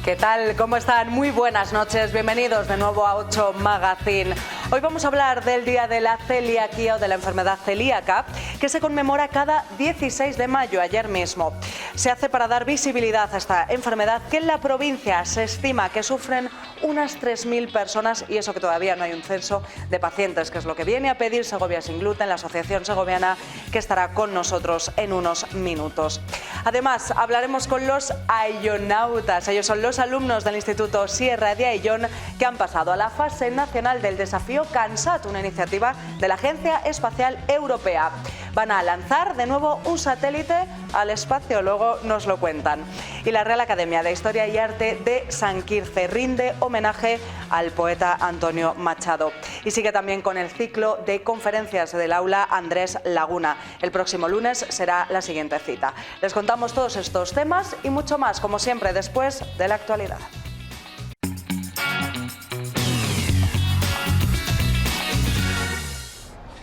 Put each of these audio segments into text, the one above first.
¿Qué tal? ¿Cómo están? Muy buenas noches. Bienvenidos de nuevo a 8 Magazine. Hoy vamos a hablar del Día de la Celiaquía o de la enfermedad celíaca, que se conmemora cada 16 de mayo, ayer mismo. Se hace para dar visibilidad a esta enfermedad que en la provincia se estima que sufren unas 3.000 personas, y eso que todavía no hay un censo de pacientes, que es lo que viene a pedir Segovia Sin Gluten, la asociación segoviana, que estará con nosotros en unos minutos. Además, hablaremos con los aillonautas. Ellos son los alumnos del Instituto Sierra de Aillón que han pasado a la fase nacional del desafío CANSAT, una iniciativa de la Agencia Espacial Europea. Van a lanzar de nuevo un satélite al espacio, luego nos lo cuentan. Y la Real Academia de Historia y Arte de San Quirce rinde homenaje al poeta Antonio Machado. Y sigue también con el ciclo de conferencias del aula Andrés Laguna. El próximo lunes será la siguiente cita. Les contamos todos estos temas y mucho más, como siempre, después de la actualidad.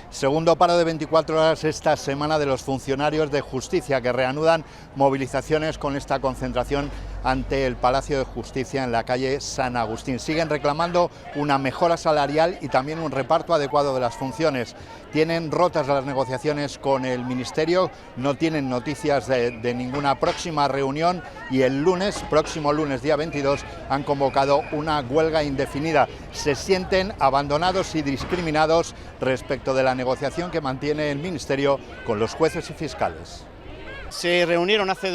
Segundo paro de 24 horas esta semana de los funcionarios de justicia, que reanudan movilizaciones con esta concentración ante el Palacio de Justicia en la calle San Agustín. Siguen reclamando una mejora salarial y también un reparto adecuado de las funciones. Tienen rotas las negociaciones con el Ministerio, no tienen noticias de ninguna próxima reunión y el próximo lunes día 22, han convocado una huelga indefinida. Se sienten abandonados y discriminados respecto de la negociación que mantiene el Ministerio con los jueces y fiscales. Se reunieron hace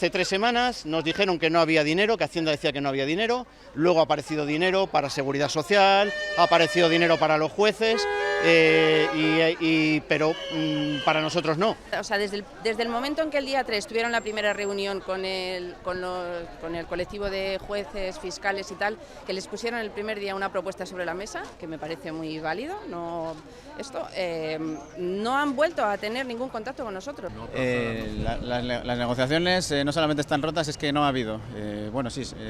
3 semanas, nos dijeron que no había dinero, que Hacienda decía que no había dinero, luego ha aparecido dinero para Seguridad Social, ha aparecido dinero para los jueces, pero para nosotros no. O sea, desde el momento en que el día 3 tuvieron la primera reunión con el colectivo de jueces, fiscales y tal, que les pusieron el primer día una propuesta sobre la mesa, que me parece muy válido, no han vuelto a tener ningún contacto con nosotros. Las negociaciones no solamente están rotas, es que no ha habido.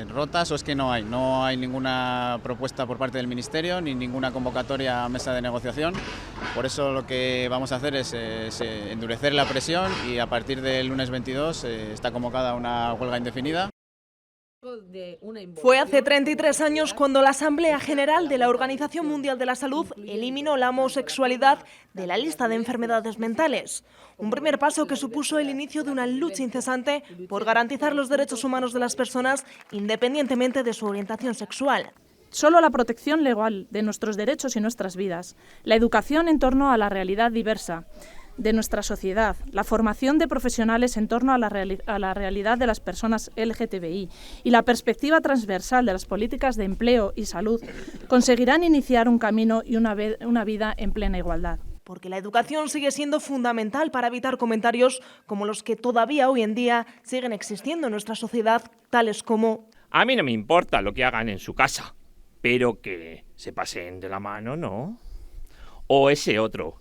Rotas o es que no hay ninguna propuesta por parte del Ministerio ni ninguna convocatoria a mesa de negociación. Por eso lo que vamos a hacer es endurecer la presión y a partir del lunes 22 está convocada una huelga indefinida. Fue hace 33 años cuando la Asamblea General de la Organización Mundial de la Salud eliminó la homosexualidad de la lista de enfermedades mentales. Un primer paso que supuso el inicio de una lucha incesante por garantizar los derechos humanos de las personas independientemente de su orientación sexual. Solo la protección legal de nuestros derechos y nuestras vidas, la educación en torno a la realidad diversa de nuestra sociedad, la formación de profesionales en torno a la realidad de las personas LGTBI y la perspectiva transversal de las políticas de empleo y salud conseguirán iniciar un camino y una vida en plena igualdad. Porque la educación sigue siendo fundamental para evitar comentarios como los que todavía hoy en día siguen existiendo en nuestra sociedad, tales como: a mí no me importa lo que hagan en su casa, pero que se pasen de la mano, ¿no? O ese otro: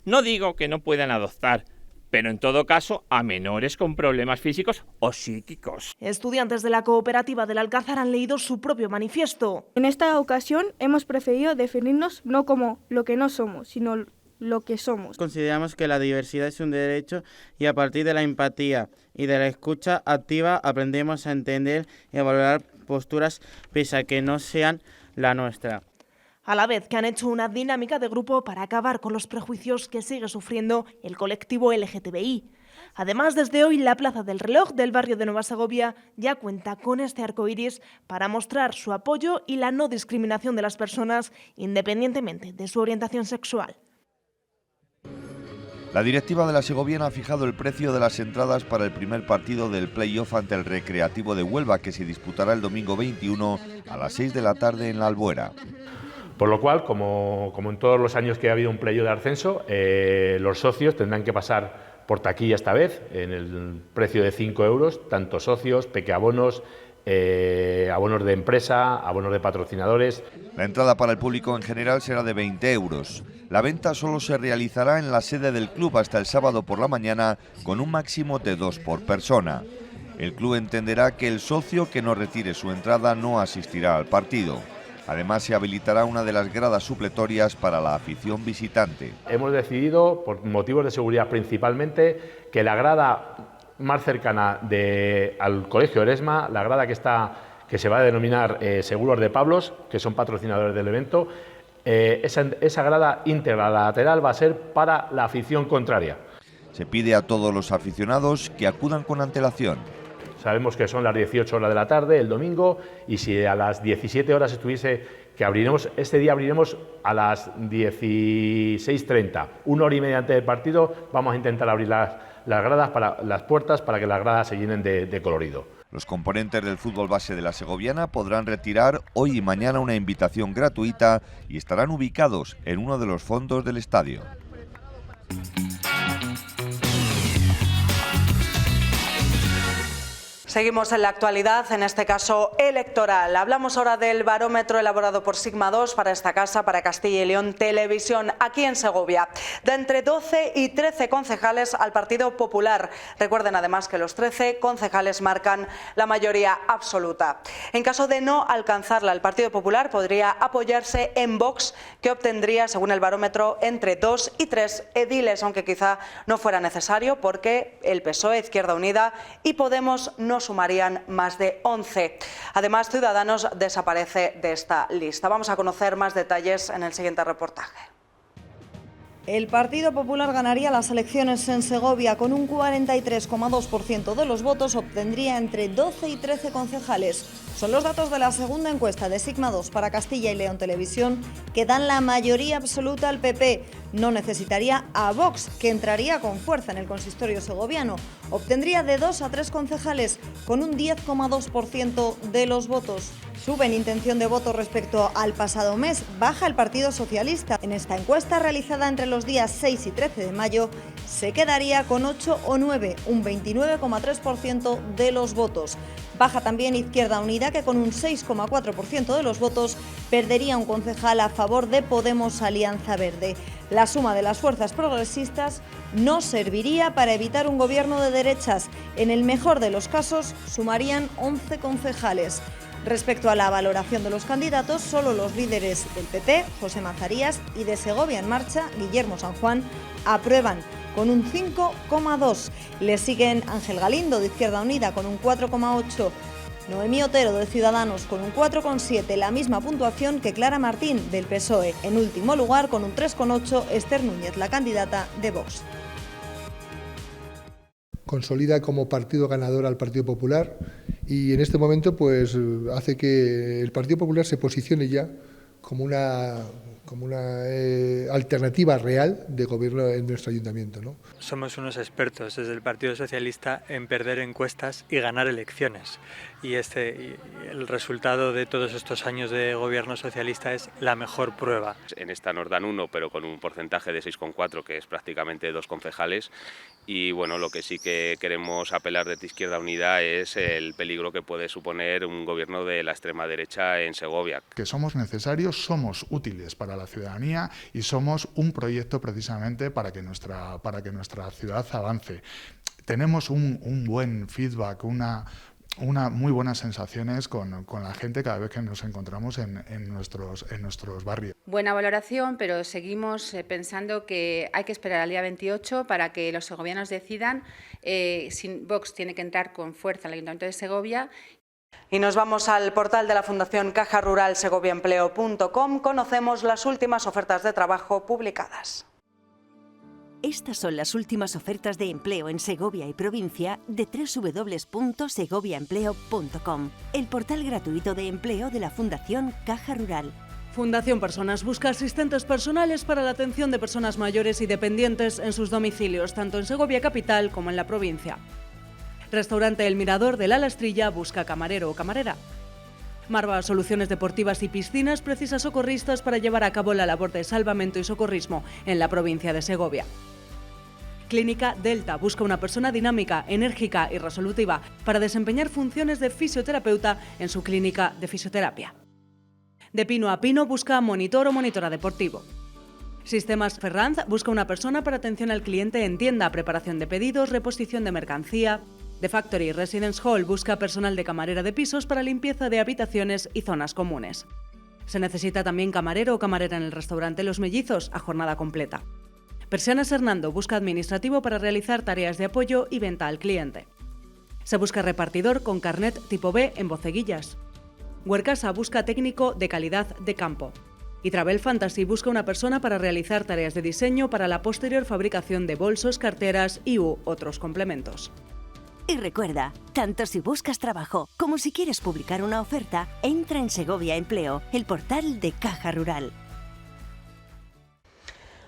no digo que no puedan adoptar, pero en todo caso a menores con problemas físicos o psíquicos. Estudiantes de la cooperativa del Alcázar han leído su propio manifiesto. En esta ocasión hemos preferido definirnos no como lo que no somos, sino lo que somos. Consideramos que la diversidad es un derecho y a partir de la empatía y de la escucha activa aprendemos a entender y a valorar posturas pese a que no sean la nuestra. A la vez que han hecho una dinámica de grupo para acabar con los prejuicios que sigue sufriendo el colectivo LGTBI. Además, desde hoy la Plaza del Reloj del barrio de Nueva Segovia ya cuenta con este arcoiris para mostrar su apoyo y la no discriminación de las personas independientemente de su orientación sexual. La directiva de la Segoviana ha fijado el precio de las entradas para el primer partido del play-off ante el Recreativo de Huelva, que se disputará el domingo 21 a las 6 de la tarde en La Albuera. Por lo cual, como en todos los años que ha habido un playoff de ascenso, los socios tendrán que pasar por taquilla esta vez, en el precio de 5 euros, tanto socios, pequeabonos, abonos de empresa, abonos de patrocinadores. La entrada para el público en general será de 20 euros. La venta solo se realizará en la sede del club hasta el sábado por la mañana, con un máximo de 2 por persona. El club entenderá que el socio que no retire su entrada no asistirá al partido. Además, se habilitará una de las gradas supletorias para la afición visitante. Hemos decidido, por motivos de seguridad principalmente, que la grada más cercana al Colegio Eresma, la grada que está que se va a denominar Seguros de Pablos, que son patrocinadores del evento. Esa grada íntegra lateral va a ser para la afición contraria. Se pide a todos los aficionados que acudan con antelación. Sabemos que son las 18 horas de la tarde, el domingo, y si a las 17 horas estuviese, que abriremos, este día abriremos a las 16:30, 1 hora y media antes del partido, vamos a intentar abrir las gradas, las puertas, para que las gradas se llenen de colorido. Los componentes del fútbol base de la Segoviana podrán retirar hoy y mañana una invitación gratuita y estarán ubicados en uno de los fondos del estadio. Seguimos en la actualidad, en este caso electoral. Hablamos ahora del barómetro elaborado por Sigma 2 para esta casa, para Castilla y León Televisión, aquí en Segovia. Da entre 12 y 13 concejales al Partido Popular. Recuerden además que los 13 concejales marcan la mayoría absoluta. En caso de no alcanzarla, el Partido Popular podría apoyarse en Vox, que obtendría, según el barómetro, entre 2 y 3 ediles, aunque quizá no fuera necesario, porque el PSOE, Izquierda Unida y Podemos no sumarían más de 11. Además, Ciudadanos desaparece de esta lista. Vamos a conocer más detalles en el siguiente reportaje. El Partido Popular ganaría las elecciones en Segovia con un 43,2% de los votos, obtendría entre 12 y 13 concejales. Son los datos de la segunda encuesta de Sigma 2 para Castilla y León Televisión, que dan la mayoría absoluta al PP. No necesitaría a Vox, que entraría con fuerza en el consistorio segoviano. Obtendría de 2 a 3 concejales, con un 10,2% de los votos. Sube en intención de voto respecto al pasado mes, baja el Partido Socialista. En esta encuesta realizada entre los días 6 y 13 de mayo, se quedaría con 8 o 9, un 29,3% de los votos. Baja también Izquierda Unida, que con un 6,4% de los votos perdería un concejal a favor de Podemos Alianza Verde. La suma de las fuerzas progresistas no serviría para evitar un gobierno de derechas. En el mejor de los casos, sumarían 11 concejales. Respecto a la valoración de los candidatos, solo los líderes del PP, José Mazarías, y de Segovia en Marcha, Guillermo San Juan, aprueban con un 5,2. Le siguen Ángel Galindo, de Izquierda Unida, con un 4,8. Noemí Otero, de Ciudadanos, con un 4,7, la misma puntuación que Clara Martín, del PSOE. En último lugar, con un 3,8, Esther Núñez, la candidata de Vox. Consolida como partido ganador al Partido Popular y en este momento pues hace que el Partido Popular se posicione ya como una alternativa real de gobierno en nuestro ayuntamiento, ¿no? Somos unos expertos desde el Partido Socialista en perder encuestas y ganar elecciones. Y el resultado de todos estos años de gobierno socialista es la mejor prueba. En esta nos dan 1, pero con un porcentaje de 6,4, que es prácticamente 2 concejales. Y bueno, lo que sí que queremos apelar desde Izquierda Unida es el peligro que puede suponer un gobierno de la extrema derecha en Segovia. Que somos necesarios, somos útiles para la ciudadanía y somos un proyecto precisamente para que nuestra ciudad avance. Tenemos un buen feedback, una muy buenas sensaciones con la gente cada vez que nos encontramos en nuestros barrios. Buena valoración, pero seguimos pensando que hay que esperar al día 28 para que los segovianos decidan. Vox tiene que entrar con fuerza al Ayuntamiento de Segovia. Y nos vamos al portal de la Fundación Caja Rural segoviaempleo.com. Conocemos las últimas ofertas de trabajo publicadas. Estas son las últimas ofertas de empleo en Segovia y provincia de www.segoviaempleo.com, el portal gratuito de empleo de la Fundación Caja Rural. Fundación Personas busca asistentes personales para la atención de personas mayores y dependientes en sus domicilios, tanto en Segovia capital como en la provincia. Restaurante El Mirador de la Lastrilla busca camarero o camarera. Marva Soluciones Deportivas y Piscinas precisa socorristas para llevar a cabo la labor de salvamento y socorrismo en la provincia de Segovia. Clínica Delta busca una persona dinámica, enérgica y resolutiva para desempeñar funciones de fisioterapeuta en su clínica de fisioterapia. De Pino a Pino busca monitor o monitora deportivo. Sistemas Ferranz busca una persona para atención al cliente en tienda, preparación de pedidos, reposición de mercancía. The Factory Residence Hall busca personal de camarera de pisos para limpieza de habitaciones y zonas comunes. Se necesita también camarero o camarera en el restaurante Los Mellizos a jornada completa. Persianas Hernando busca administrativo para realizar tareas de apoyo y venta al cliente. Se busca repartidor con carnet tipo B en Boceguillas. Huercasa busca técnico de calidad de campo. Y Travel Fantasy busca una persona para realizar tareas de diseño para la posterior fabricación de bolsos, carteras y otros complementos. Y recuerda, tanto si buscas trabajo como si quieres publicar una oferta, entra en Segovia Empleo, el portal de Caja Rural.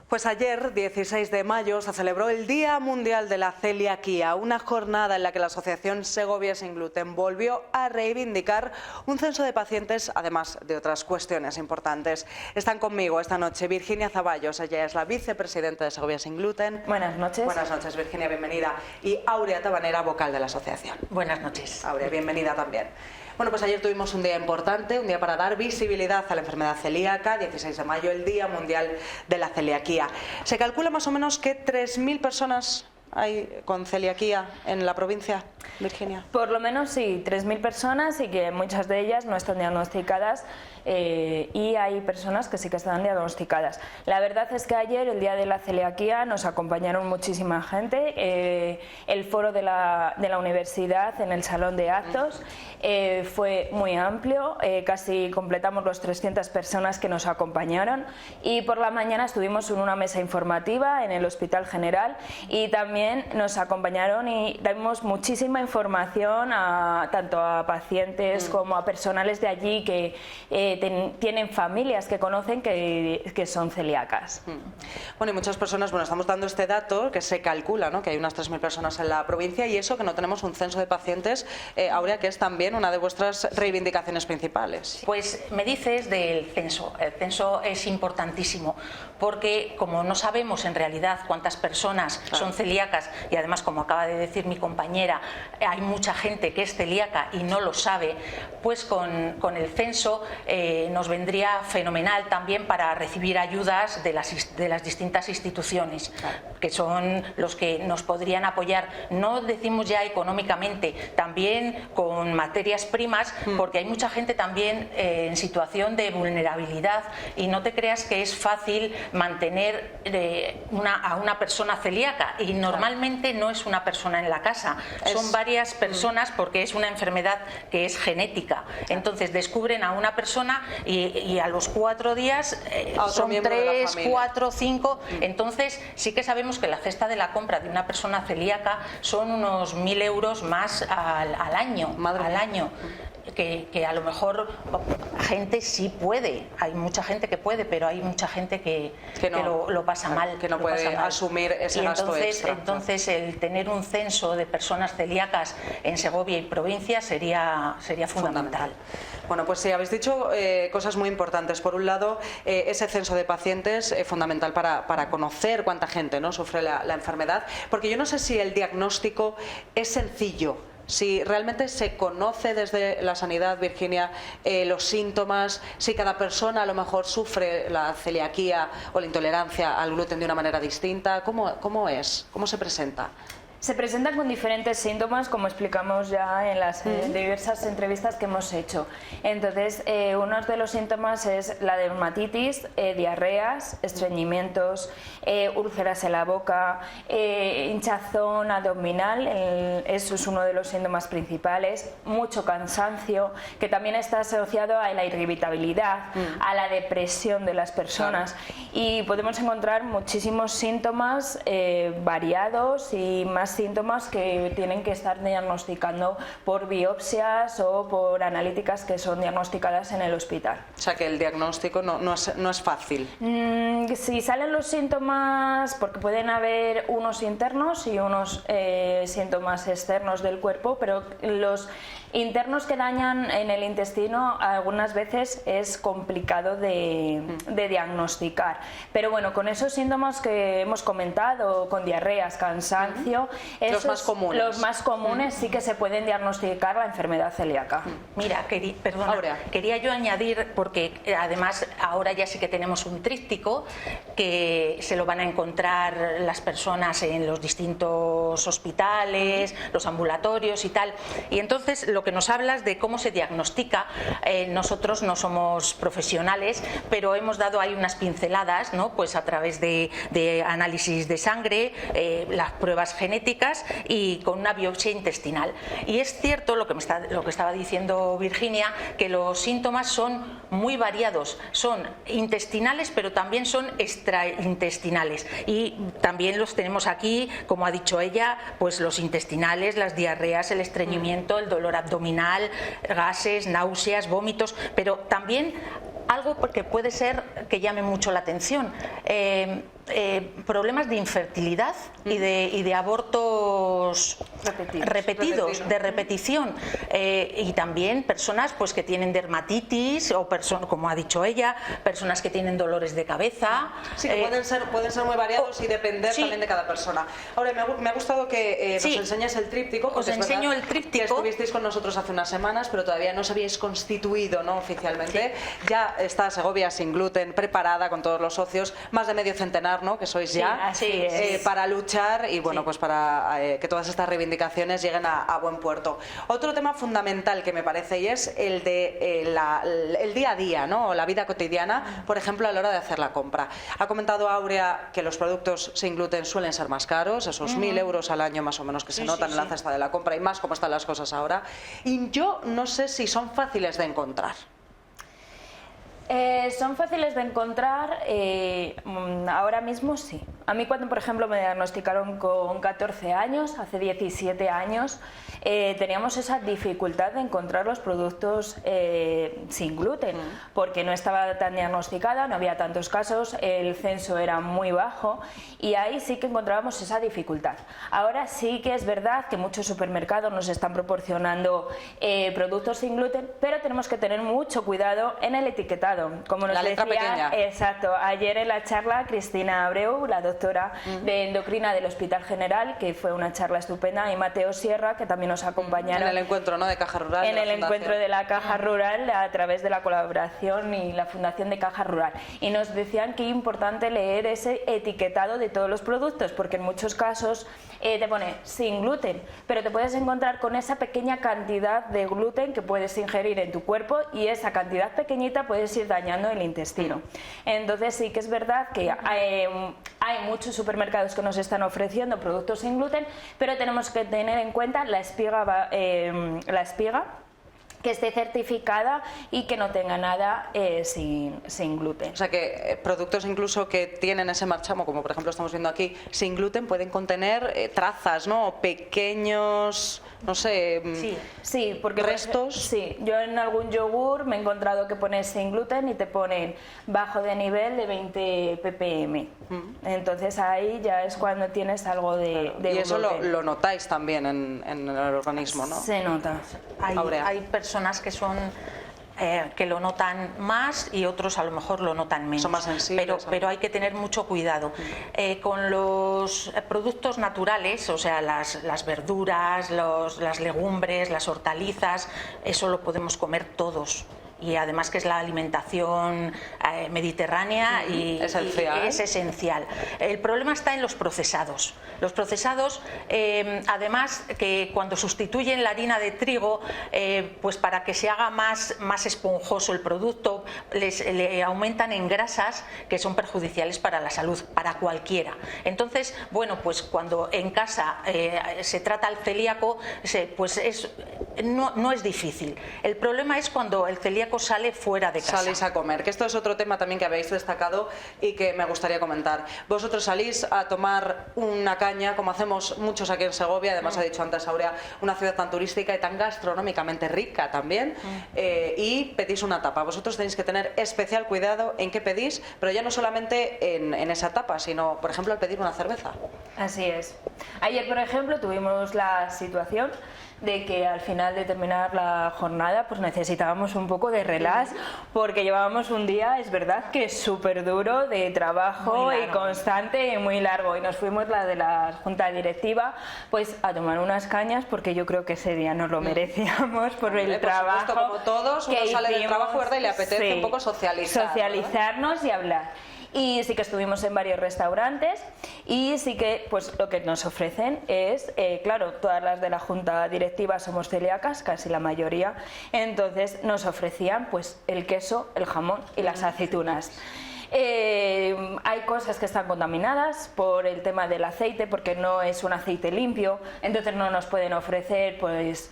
Pues ayer, 16 de mayo, se celebró el Día Mundial de la Celiaquía, una jornada en la que la Asociación Segovia Sin Gluten volvió a reivindicar un censo de pacientes, además de otras cuestiones importantes. Están conmigo esta noche Virginia Zaballos, ella es la vicepresidenta de Segovia Sin Gluten. Buenas noches. Buenas noches, Virginia, bienvenida. Y Aurea Tabanera, vocal de la asociación. Buenas noches. Aurea, bienvenida también. Bueno, pues ayer tuvimos un día importante, un día para dar visibilidad a la enfermedad celíaca, 16 de mayo, el Día Mundial de la Celiaquía. Se calcula más o menos que 3.000 personas hay con celiaquía en la provincia, Virginia. Por lo menos sí, 3.000 personas y que muchas de ellas no están diagnosticadas y hay personas que sí que están diagnosticadas. La verdad es que ayer, el Día de la Celiaquía, nos acompañaron muchísima gente. El foro de la universidad en el salón de actos fue muy amplio, casi completamos los 300 personas que nos acompañaron y por la mañana estuvimos en una mesa informativa en el Hospital General y también nos acompañaron y dimos muchísima información tanto a pacientes como a personales de allí que tienen familias que conocen que son celíacas. Bueno, y muchas personas, estamos dando este dato que se calcula, ¿no?, que hay unas 3.000 personas en la provincia y eso que no tenemos un censo de pacientes, Aurea, que es también una de vuestras reivindicaciones principales. Pues me dices del censo. El censo es importantísimo porque como no sabemos en realidad cuántas personas son celíacas y además, como acaba de decir mi compañera, hay mucha gente que es celíaca y no lo sabe, pues con el censo nos vendría fenomenal también para recibir ayudas de las distintas instituciones, que son los que nos podrían apoyar, no decimos ya económicamente, también con materias primas, porque hay mucha gente también en situación de vulnerabilidad y no te creas que es fácil mantener a una persona celíaca y normalmente no es una persona en la casa, son varias personas porque es una enfermedad que es genética. Entonces descubren a una persona y a los 4 días son 3, 4, 5. Entonces sí que sabemos que la cesta de la compra de una persona celíaca son unos 1.000 euros más al año. Que a lo mejor gente sí puede, hay mucha gente que puede, pero hay mucha gente que lo pasa mal, que no puede asumir ese gasto extra. Entonces el tener un censo de personas celíacas en Segovia y provincia sería fundamental. Bueno, pues sí, habéis dicho cosas muy importantes. Por un lado, ese censo de pacientes es fundamental para conocer cuánta gente, ¿no?, sufre la enfermedad, porque yo no sé si el diagnóstico es sencillo. Si realmente se conoce desde la sanidad, Virginia, los síntomas, si cada persona a lo mejor sufre la celiaquía o la intolerancia al gluten de una manera distinta, ¿cómo es? ¿Cómo se presenta? Se presentan con diferentes síntomas, como explicamos ya en las diversas entrevistas que hemos hecho. Entonces, uno de los síntomas es la dermatitis, diarreas, estreñimientos, úlceras en la boca, hinchazón abdominal, eso es uno de los síntomas principales, mucho cansancio, que también está asociado a la irritabilidad, a la depresión de las personas. Y podemos encontrar muchísimos síntomas variados y más síntomas que tienen que estar diagnosticando por biopsias o por analíticas que son diagnosticadas en el hospital. O sea que el diagnóstico no es fácil. Si salen los síntomas, porque pueden haber unos internos y unos síntomas externos del cuerpo, pero los internos que dañan en el intestino algunas veces es complicado de diagnosticar. Pero bueno, con esos síntomas que hemos comentado, con diarreas, cansancio, los más comunes sí que se pueden diagnosticar la enfermedad celíaca. Mira, quería yo añadir, porque además ahora ya sí que tenemos un tríptico que se lo van a encontrar las personas en los distintos hospitales, los ambulatorios y tal, y entonces lo que nos hablas de cómo se diagnostica. Nosotros no somos profesionales, pero hemos dado ahí unas pinceladas, ¿no? Pues a través de análisis de sangre, las pruebas genéticas y con una biopsia intestinal. Y es cierto lo que estaba diciendo Virginia, que los síntomas son muy variados, son intestinales pero también son extraintestinales, y también los tenemos aquí, como ha dicho ella, pues los intestinales, las diarreas, el estreñimiento, el dolor abdominal, gases, náuseas, vómitos, pero también algo que puede ser que llame mucho la atención, problemas de infertilidad y de abortos repetidos, de repetición, y también personas pues que tienen dermatitis o como ha dicho ella, personas que tienen dolores de cabeza. Sí, que pueden ser muy variados y depender también de cada persona. Ahora, me ha gustado que nos enseñes el tríptico. Os enseño el tríptico. Estuvisteis con nosotros hace unas semanas, pero todavía no os habíais constituido, ¿no?, oficialmente. Ya está Segovia sin gluten preparada con todos los socios, más de medio centenar, ¿no?, que sois ya, para luchar y bueno, pues para que todas estas reivindicaciones lleguen a buen puerto. Otro tema fundamental que me parece, y es el de el día a día, ¿no?, la vida cotidiana, por ejemplo, a la hora de hacer la compra. Ha comentado Áurea que los productos sin gluten suelen ser más caros, esos 1.000 euros al año más o menos que se notan en la cesta de la compra, y más como están las cosas ahora. Y yo no sé si son fáciles de encontrar. Son fáciles de encontrar, ahora mismo sí. A mí cuando, por ejemplo, me diagnosticaron con 14 años, hace 17 años, teníamos esa dificultad de encontrar los productos sin gluten, porque no estaba tan diagnosticada, no había tantos casos, el censo era muy bajo y ahí sí que encontrábamos esa dificultad. Ahora sí que es verdad que muchos supermercados nos están proporcionando productos sin gluten, pero tenemos que tener mucho cuidado en el etiquetado. Como nos letra decía, pequeña. Exacto, ayer en la charla Cristina Abreu, la doctora de endocrina del Hospital General, que fue una charla estupenda, y Mateo Sierra, que también nos acompañaron en el encuentro, ¿no?, de Caja Rural. En el encuentro de la Caja Rural, a través de la colaboración y la Fundación de Caja Rural. Y nos decían que es importante leer ese etiquetado de todos los productos, porque en muchos casos te pone sin gluten, pero te puedes encontrar con esa pequeña cantidad de gluten que puedes ingerir en tu cuerpo, y esa cantidad pequeñita puedes ir dañando el intestino. Entonces sí que es verdad que hay muchos supermercados que nos están ofreciendo productos sin gluten, pero tenemos que tener en cuenta la espiga que esté certificada y que no tenga nada sin gluten. O sea que productos incluso que tienen ese marchamo, como por ejemplo estamos viendo aquí, sin gluten, pueden contener trazas, ¿no?, pequeños, no sé, sí, porque restos. Sí, yo en algún yogur me he encontrado que pone sin gluten y te ponen bajo de nivel de 20 ppm. Entonces ahí ya es cuando tienes algo de y eso gluten. lo notáis también en el organismo, ¿no? Se nota. Hay personas que son que lo notan más y otros a lo mejor lo notan menos. Son más sensibles. Pero hay que tener mucho cuidado. Con los productos naturales, o sea, las verduras, las legumbres, las hortalizas, eso lo podemos comer todos. Y además que es la alimentación mediterránea y es esencial. El problema está en los procesados. Los procesados, además que cuando sustituyen la harina de trigo, pues para que se haga más esponjoso el producto, le aumentan en grasas que son perjudiciales para la salud, para cualquiera. Entonces, bueno, pues cuando en casa se trata al celíaco, pues no es difícil. El problema es cuando el celíaco sale fuera de casa. Salís a comer, que esto es otro tema también que habéis destacado y que me gustaría comentar. Vosotros salís a tomar una caña, como hacemos muchos aquí en Segovia, además ha dicho antes Áurea, una ciudad tan turística y tan gastronómicamente rica también, y pedís una tapa. Vosotros tenéis que tener especial cuidado en qué pedís, pero ya no solamente en esa tapa, sino, por ejemplo, al pedir una cerveza. Así es. Ayer, por ejemplo, tuvimos la situación de que al final de terminar la jornada pues necesitábamos un poco de relax, porque llevábamos un día, es verdad que súper duro de trabajo y constante y muy largo, y nos fuimos la de la junta directiva pues a tomar unas cañas, porque yo creo que ese día nos lo merecíamos por el trabajo. Supuesto, como todos, uno sale del trabajo, ¿verdad?, y le apetece un poco socializar, socializarnos, ¿no?, y hablar. y sí que estuvimos en varios restaurantes y sí que pues lo que nos ofrecen es, claro, todas las de la junta directiva somos celíacas, casi la mayoría, entonces nos ofrecían pues el queso, el jamón y las aceitunas. Hay cosas que están contaminadas por el tema del aceite, porque no es un aceite limpio, entonces no nos pueden ofrecer pues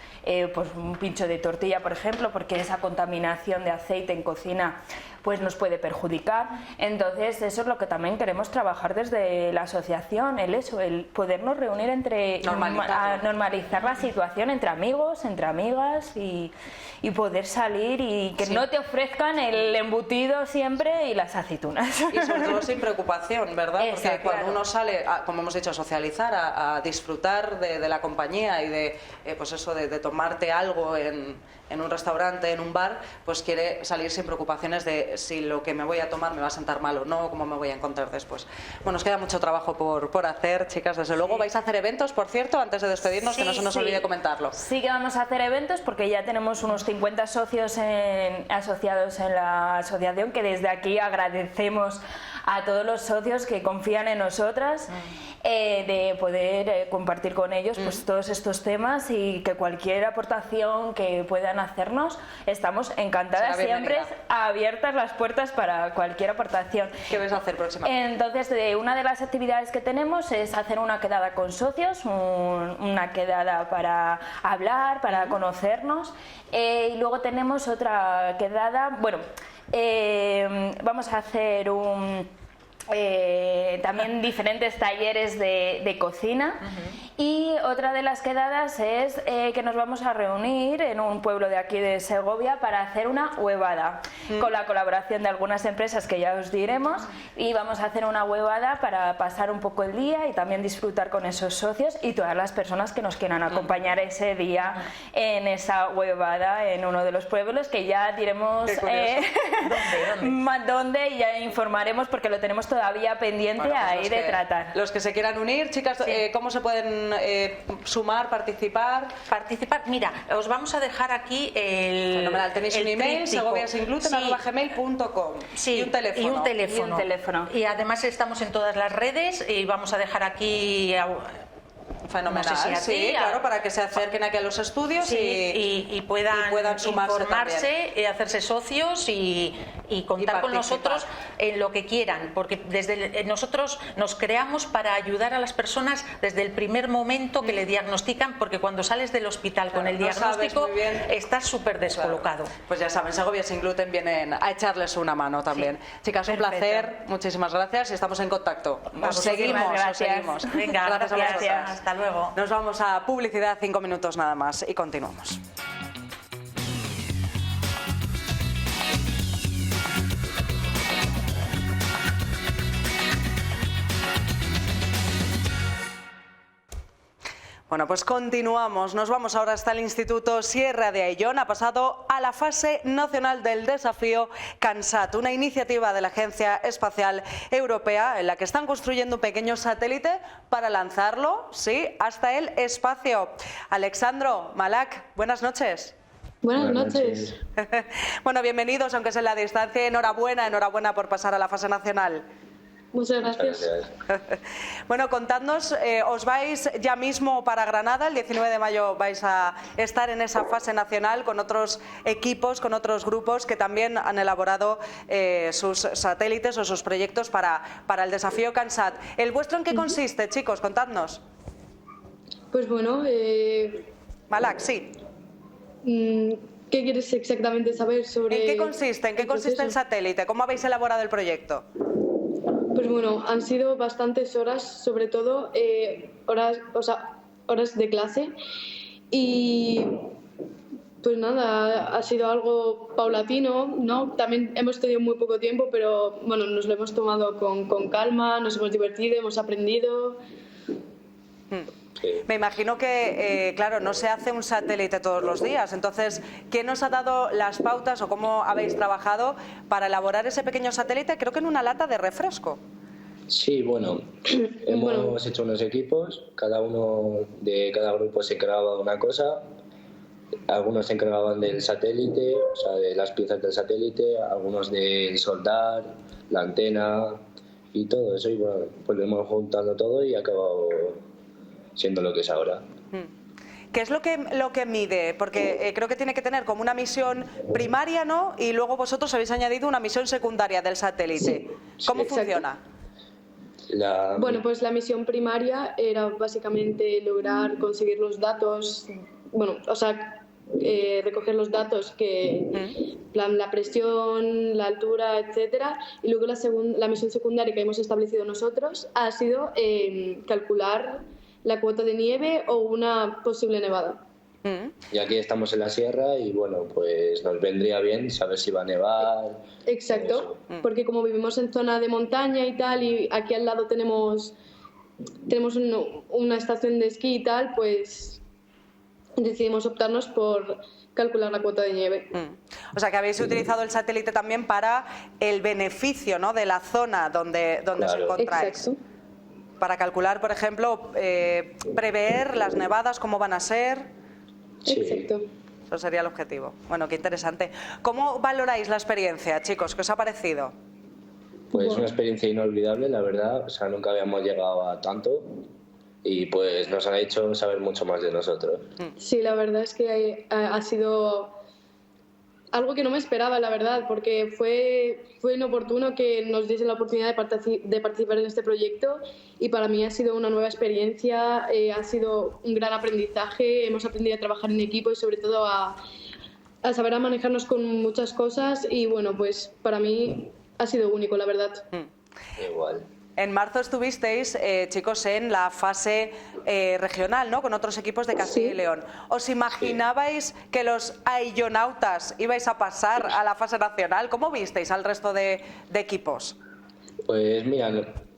un pincho de tortilla, por ejemplo, porque esa contaminación de aceite en cocina pues nos puede perjudicar. Entonces eso es lo que también queremos trabajar desde la asociación, el podernos reunir normalizar la situación entre amigos, entre amigas y poder salir y que no te ofrezcan el embutido siempre y las aceitunas. Y sobre todo sin preocupación, ¿verdad? Porque cuando uno sale, como hemos dicho, a socializar, a disfrutar de la compañía y de pues eso, de tomarte algo en un restaurante, en un bar, pues quiere salir sin preocupaciones de si lo que me voy a tomar me va a sentar mal o no, cómo me voy a encontrar después. Bueno, os queda mucho trabajo por hacer, chicas, desde luego. ¿Vais a hacer eventos, por cierto, antes de despedirnos, que no se nos olvide comentarlo? Sí que vamos a hacer eventos porque ya tenemos unos 50 socios asociados en la asociación, que desde aquí agradecemos a todos los socios que confían en nosotras, de poder compartir con ellos pues todos estos temas, y que cualquier aportación que puedan hacernos, estamos encantadas, siempre abiertas las puertas para cualquier aportación. ¿Qué vais a hacer próximamente? Entonces, una de las actividades que tenemos es hacer una quedada con socios, una quedada para hablar, para conocernos, y luego tenemos otra quedada, vamos a hacer también diferentes talleres de cocina, y otra de las quedadas es que nos vamos a reunir en un pueblo de aquí de Segovia para hacer una huevada, con la colaboración de algunas empresas que ya os diremos, y vamos a hacer una huevada para pasar un poco el día y también disfrutar con esos socios y todas las personas que nos quieran acompañar ese día en esa huevada en uno de los pueblos, que ya diremos dónde, y ya informaremos porque lo tenemos todavía pendiente ahí de tratar. Los que se quieran unir, chicas, ¿cómo se pueden sumar, participar? Mira, os vamos a dejar aquí fenomenal. Tenéis un email, segoviasingluten@gmail.com, y un teléfono. Y además estamos en todas las redes y vamos a dejar aquí... Fenomenal, no sé si claro, para que se acerquen aquí a los estudios y puedan sumarse, informarse, hacerse socios y contar con nosotros en lo que quieran, porque nosotros nos creamos para ayudar a las personas desde el primer momento que le diagnostican, porque cuando sales del hospital con el diagnóstico estás súper descolocado. Pues ya saben, Segovia Sin Gluten vienen a echarles una mano también. Chicas, un placer, muchísimas gracias y estamos en contacto. Os seguimos. Venga, gracias a vosotras. Hasta luego. Nos vamos a publicidad, 5 minutos nada más y continuamos. Bueno, pues continuamos. Nos vamos ahora hasta el Instituto Sierra de Ayllón. Ha pasado a la fase nacional del desafío CANSAT, una iniciativa de la Agencia Espacial Europea en la que están construyendo un pequeño satélite para lanzarlo, hasta el espacio. Alexandro, Malak, buenas noches. Buenas noches. Bueno, bienvenidos, aunque sea en la distancia. Enhorabuena por pasar a la fase nacional. Muchas gracias. Bueno, contadnos, os vais ya mismo para Granada, el 19 de mayo vais a estar en esa fase nacional con otros equipos, con otros grupos que también han elaborado sus satélites o sus proyectos para el desafío CANSAT. ¿El vuestro en qué consiste, chicos? Contadnos. Pues bueno... Malak, sí. ¿Qué quieres exactamente saber sobre...? ¿En qué consiste el satélite? ¿Cómo habéis elaborado el proyecto? Pues bueno, han sido bastantes horas, sobre todo horas de clase, y pues nada, ha sido algo paulatino, ¿no? También hemos tenido muy poco tiempo, pero bueno, nos lo hemos tomado con calma, nos hemos divertido, hemos aprendido. Me imagino que, claro, no se hace un satélite todos los días. Entonces, ¿quién nos ha dado las pautas o cómo habéis trabajado para elaborar ese pequeño satélite? Creo que en una lata de refresco. Sí, bueno, hemos hecho unos equipos, cada uno de cada grupo se encargaba de una cosa. Algunos se encargaban del satélite, o sea, de las piezas del satélite, algunos del soldar, la antena y todo eso, y bueno, pues lo hemos juntando todo y ha acabado siendo lo que es ahora. ¿Qué es lo que mide? Porque creo que tiene que tener como una misión primaria, ¿no? Y luego vosotros habéis añadido una misión secundaria del satélite. Sí, ¿Cómo exacto. funciona? Bueno, pues la misión primaria era básicamente lograr conseguir los datos, bueno, o sea, recoger los datos que, plan, la presión, la altura, etcétera, y luego la misión secundaria que hemos establecido nosotros ha sido calcular la cuota de nieve o una posible nevada. Y aquí estamos en la sierra y bueno, pues nos vendría bien saber si va a nevar. Exacto, porque como vivimos en zona de montaña y tal, y aquí al lado tenemos una estación de esquí y tal, pues decidimos optarnos por calcular la cuota de nieve. O sea que habéis utilizado el satélite también para el beneficio, ¿no?, de la zona donde os encontráis. Exacto. Para calcular, por ejemplo, prever las nevadas, cómo van a ser. Sí. Exacto. Eso sería el objetivo. Bueno, qué interesante. ¿Cómo valoráis la experiencia, chicos? ¿Qué os ha parecido? Pues una experiencia inolvidable, la verdad. O sea, nunca habíamos llegado a tanto y pues nos han hecho saber mucho más de nosotros. Sí, la verdad es que ha sido algo que no me esperaba, la verdad, porque fue inoportuno que nos diese la oportunidad de participar en este proyecto, y para mí ha sido una nueva experiencia, ha sido un gran aprendizaje, hemos aprendido a trabajar en equipo y sobre todo a saber a manejarnos con muchas cosas, y bueno, pues para mí ha sido único, la verdad. Igual. En marzo estuvisteis, chicos, en la fase regional, ¿no?, con otros equipos de Castilla y León. ¿Os imaginabais que los aillonautas ibais a pasar a la fase nacional? ¿Cómo visteis al resto de equipos? Pues mira,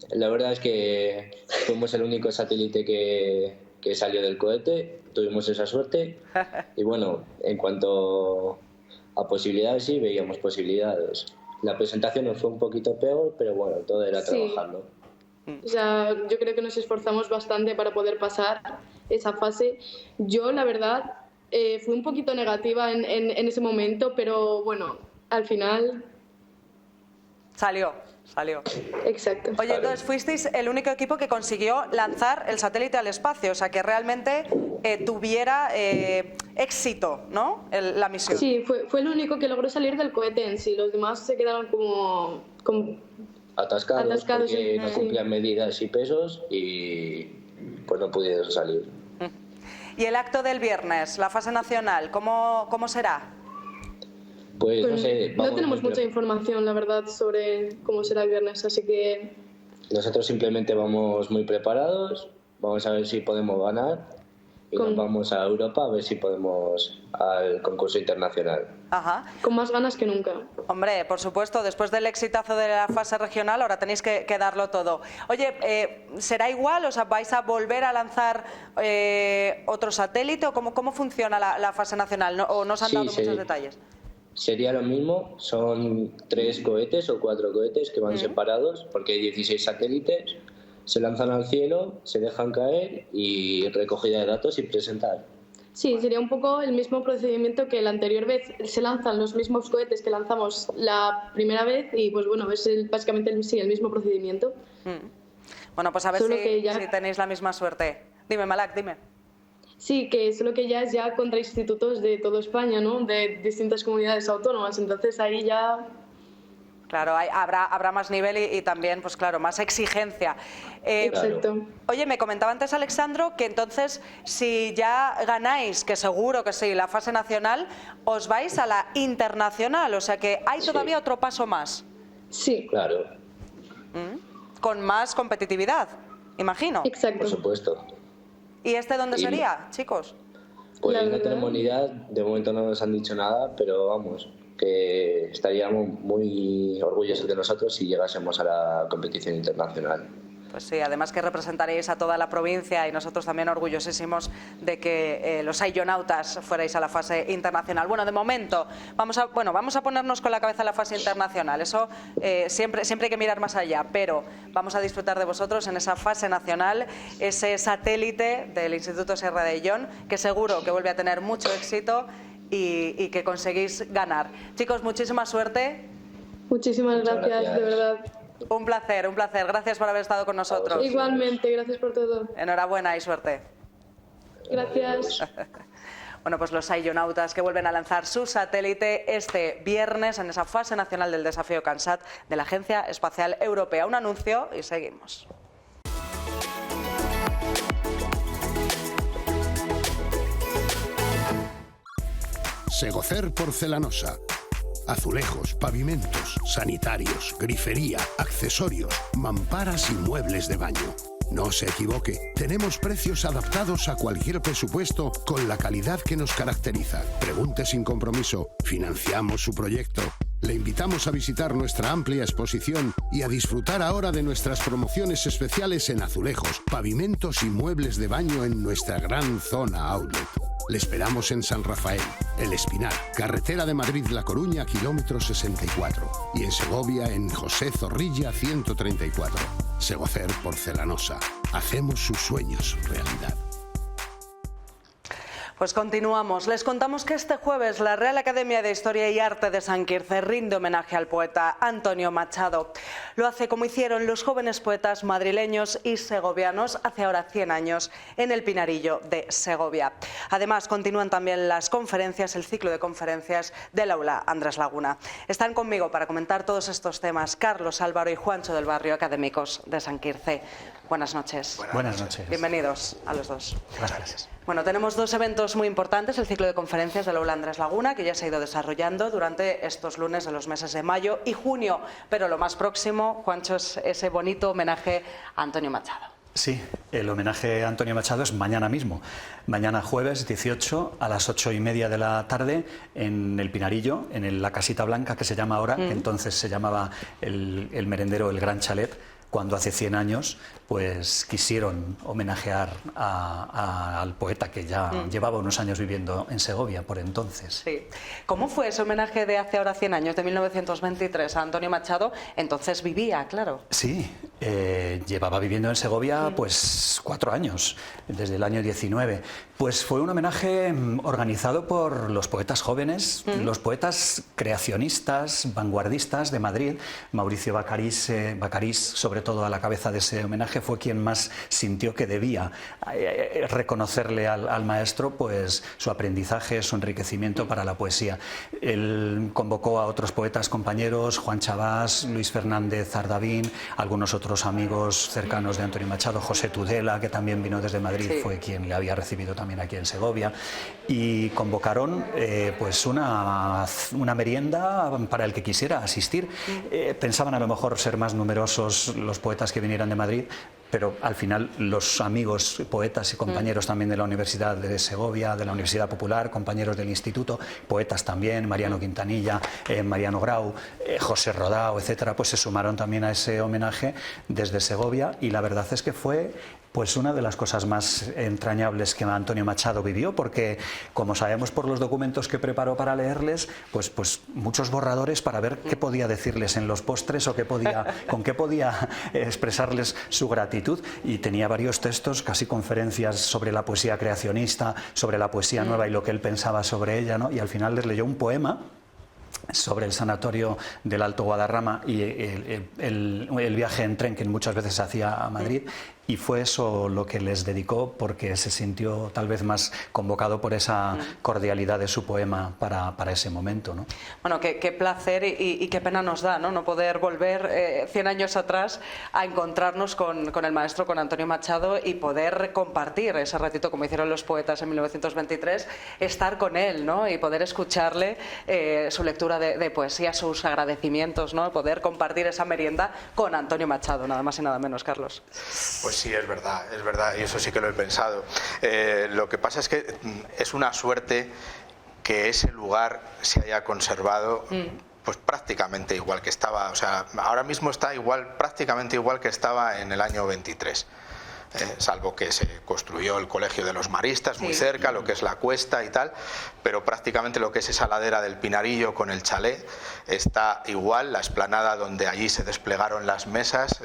la verdad es que fuimos el único satélite que salió del cohete, tuvimos esa suerte y bueno, en cuanto a posibilidades sí, veíamos posibilidades. La presentación nos fue un poquito peor, pero bueno, todo era trabajarlo. O sea, yo creo que nos esforzamos bastante para poder pasar esa fase. Yo, la verdad, fui un poquito negativa en ese momento, pero bueno, al final... Salió. Exacto. Oye, entonces fuisteis el único equipo que consiguió lanzar el satélite al espacio, o sea, que realmente tuviera éxito, ¿no?, la misión. Sí, fue el único que logró salir del cohete en sí. Los demás se quedaron como atascados porque no cumplían medidas y pesos y pues no pudieron salir. ¿Y el acto del viernes, la fase nacional, cómo será? Pues no sé. No tenemos mucha información, la verdad, sobre cómo será el viernes, así que... Nosotros simplemente vamos muy preparados, vamos a ver si podemos ganar y nos vamos a Europa a ver si podemos al concurso internacional. Ajá. Con más ganas que nunca. Hombre, por supuesto, después del exitazo de la fase regional, ahora tenéis que darlo todo. Oye, ¿será igual? O sea, ¿vais a volver a lanzar otro satélite o cómo funciona la fase nacional? ¿O no os han dado muchos detalles? Sería lo mismo, son 3 cohetes o 4 cohetes que van separados porque hay 16 satélites, se lanzan al cielo, se dejan caer y recogida de datos y presentar. Sí, sería un poco el mismo procedimiento que la anterior vez. Se lanzan los mismos cohetes que lanzamos la primera vez y pues bueno, es básicamente el mismo procedimiento. Bueno, pues a ver si tenéis la misma suerte. Dime, Malak, dime. Sí, que solo que ya es contra institutos de toda España, ¿no?, de distintas comunidades autónomas, entonces ahí ya... Claro, habrá más nivel y también, pues claro, más exigencia. Exacto. Oye, me comentaba antes Alexandro que entonces si ya ganáis, que seguro que sí, la fase nacional, os vais a la internacional, o sea que hay todavía otro paso más. Sí. Claro. Con más competitividad, imagino. Exacto. Por supuesto. ¿Y este dónde sería, chicos? Pues no tenemos ni idea, de momento no nos han dicho nada, pero vamos, que estaríamos muy orgullosos de nosotros si llegásemos a la competición internacional. Pues sí, además que representaréis a toda la provincia y nosotros también orgullosísimos de que los aillonautas fuerais a la fase internacional. Bueno, de momento vamos a ponernos con la cabeza en la fase internacional. Eso siempre hay que mirar más allá, pero vamos a disfrutar de vosotros en esa fase nacional, ese satélite del Instituto Sierra de Illón, que seguro que vuelve a tener mucho éxito y que conseguís ganar. Chicos, muchísima suerte. Muchísimas gracias, de verdad. Un placer, un placer. Gracias por haber estado con nosotros. Igualmente, gracias por todo. Enhorabuena y suerte. Gracias. Bueno, pues los aeronautas que vuelven a lanzar su satélite este viernes en esa fase nacional del desafío CANSAT de la Agencia Espacial Europea. Un anuncio y seguimos. Segocer Porcelanosa. Azulejos, pavimentos, sanitarios, grifería, accesorios, mamparas y muebles de baño. No se equivoque, tenemos precios adaptados a cualquier presupuesto con la calidad que nos caracteriza. Pregunte sin compromiso, financiamos su proyecto. Le invitamos a visitar nuestra amplia exposición y a disfrutar ahora de nuestras promociones especiales en azulejos, pavimentos y muebles de baño en nuestra gran zona outlet. Le esperamos en San Rafael, El Espinar, carretera de Madrid-La Coruña, kilómetro 64. Y en Segovia, en José Zorrilla, 134. Segocer Porcelanosa. Hacemos sus sueños realidad. Pues continuamos. Les contamos que este jueves la Real Academia de Historia y Arte de San Quirze rinde homenaje al poeta Antonio Machado. Lo hace como hicieron los jóvenes poetas madrileños y segovianos hace ahora 100 años en el Pinarillo de Segovia. Además, continúan también las conferencias, el ciclo de conferencias del Aula Andrés Laguna. Están conmigo para comentar todos estos temas Carlos Álvaro y Juancho del Barrio, académicos de San Quirze. Buenas noches. Buenas noches. Bienvenidos a los dos. Gracias. Bueno, tenemos dos eventos muy importantes, el ciclo de conferencias del Aula Andrés Laguna, que ya se ha ido desarrollando durante estos lunes de los meses de mayo y junio, pero lo más próximo, Juancho, es ese bonito homenaje a Antonio Machado. Sí, el homenaje a Antonio Machado es mañana mismo, mañana jueves 18 a las 8:30 de la tarde en el Pinarillo, en la Casita Blanca que se llama ahora, entonces se llamaba el merendero El Gran Chalet, cuando hace 100 años pues quisieron homenajear al poeta que ya llevaba unos años viviendo en Segovia por entonces. Sí. ¿Cómo fue ese homenaje de hace ahora 100 años, de 1923, a Antonio Machado? Entonces vivía, claro. Sí, llevaba viviendo en Segovia pues 4 años, desde el año 19. Pues fue un homenaje organizado por los poetas jóvenes, los poetas creacionistas, vanguardistas de Madrid. Mauricio Bacarís, sobre todo a la cabeza de ese homenaje, fue quien más sintió que debía reconocerle al maestro pues su aprendizaje, su enriquecimiento para la poesía. Él convocó a otros poetas compañeros, Juan Chabás, Luis Fernández Ardavín, algunos otros amigos cercanos de Antonio Machado, José Tudela, que también vino desde Madrid, fue quien le había recibido también aquí en Segovia, y convocaron pues una merienda para el que quisiera asistir. Pensaban a lo mejor ser más numerosos los poetas que vinieran de Madrid, pero al final los amigos, poetas y compañeros también de la Universidad de Segovia, de la Universidad Popular, compañeros del Instituto, poetas también, Mariano Quintanilla, Mariano Grau, José Rodao, etcétera, pues se sumaron también a ese homenaje desde Segovia, y la verdad es que fue pues una de las cosas más entrañables que Antonio Machado vivió, porque como sabemos por los documentos que preparó para leerles, pues muchos borradores para ver qué podía decirles en los postres o con qué podía expresarles su gratitud, y tenía varios textos, casi conferencias sobre la poesía creacionista, sobre la poesía nueva y lo que él pensaba sobre ella, ¿no? Y al final les leyó un poema sobre el sanatorio del Alto Guadarrama y el viaje en tren que muchas veces se hacía a Madrid, y fue eso lo que les dedicó, porque se sintió tal vez más convocado por esa cordialidad de su poema para ese momento, ¿no? Bueno, qué placer y qué pena nos da, ¿no? No poder volver 100 años atrás a encontrarnos con el maestro, con Antonio Machado, y poder compartir ese ratito como hicieron los poetas en 1923, estar con él, ¿no? Y poder escucharle su lectura de poesía, sus agradecimientos, ¿no? Poder compartir esa merienda con Antonio Machado, nada más y nada menos, Carlos. Pues sí, es verdad, y eso sí que lo he pensado. Lo que pasa es que es una suerte que ese lugar se haya conservado pues prácticamente igual que estaba, o sea, ahora mismo está prácticamente igual que estaba en el año 23. salvo que se construyó el Colegio de los Maristas muy cerca, lo que es la Cuesta y tal, pero prácticamente lo que es esa ladera del Pinarillo con el chalet está igual, la explanada donde allí se desplegaron las mesas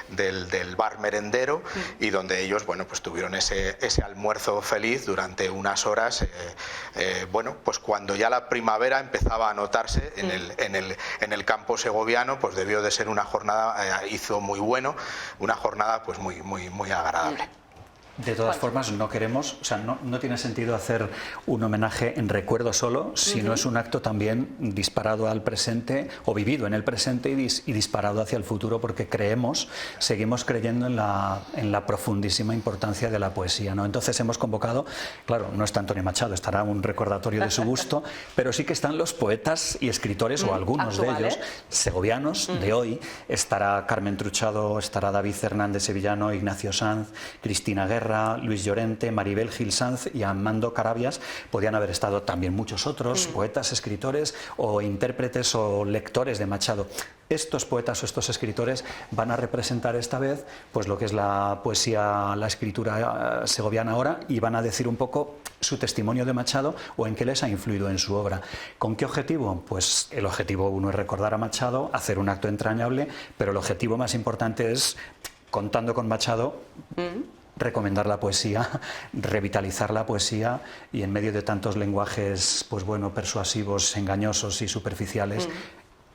del bar merendero y donde ellos, bueno, pues tuvieron ese almuerzo feliz durante unas horas, bueno, pues cuando ya la primavera empezaba a notarse en el campo segoviano, pues debió de ser una jornada, hizo muy bueno, una jornada pues muy agradable. De todas formas, no queremos, o sea, no tiene sentido hacer un homenaje en recuerdo solo, sino es un acto también disparado al presente o vivido en el presente y disparado hacia el futuro, porque seguimos creyendo en la profundísima importancia de la poesía, ¿no? Entonces hemos convocado, claro, no está Antonio Machado, estará un recordatorio de su gusto, pero sí que están los poetas y escritores, o algunos de ellos, segovianos de hoy. Estará Carmen Truchado, estará David Hernández Sevillano, Ignacio Sanz, Cristina Guerra, Luis Llorente, Maribel Gil Sanz y Armando Carabias. Podían haber estado también muchos otros poetas, escritores o intérpretes o lectores de Machado. Estos poetas o estos escritores van a representar esta vez pues lo que es la poesía, la escritura segoviana ahora, y van a decir un poco su testimonio de Machado o en qué les ha influido en su obra. ¿Con qué objetivo? Pues el objetivo uno es recordar a Machado, hacer un acto entrañable, pero el objetivo más importante es, contando con Machado, recomendar la poesía, revitalizar la poesía y en medio de tantos lenguajes, pues bueno, persuasivos, engañosos y superficiales,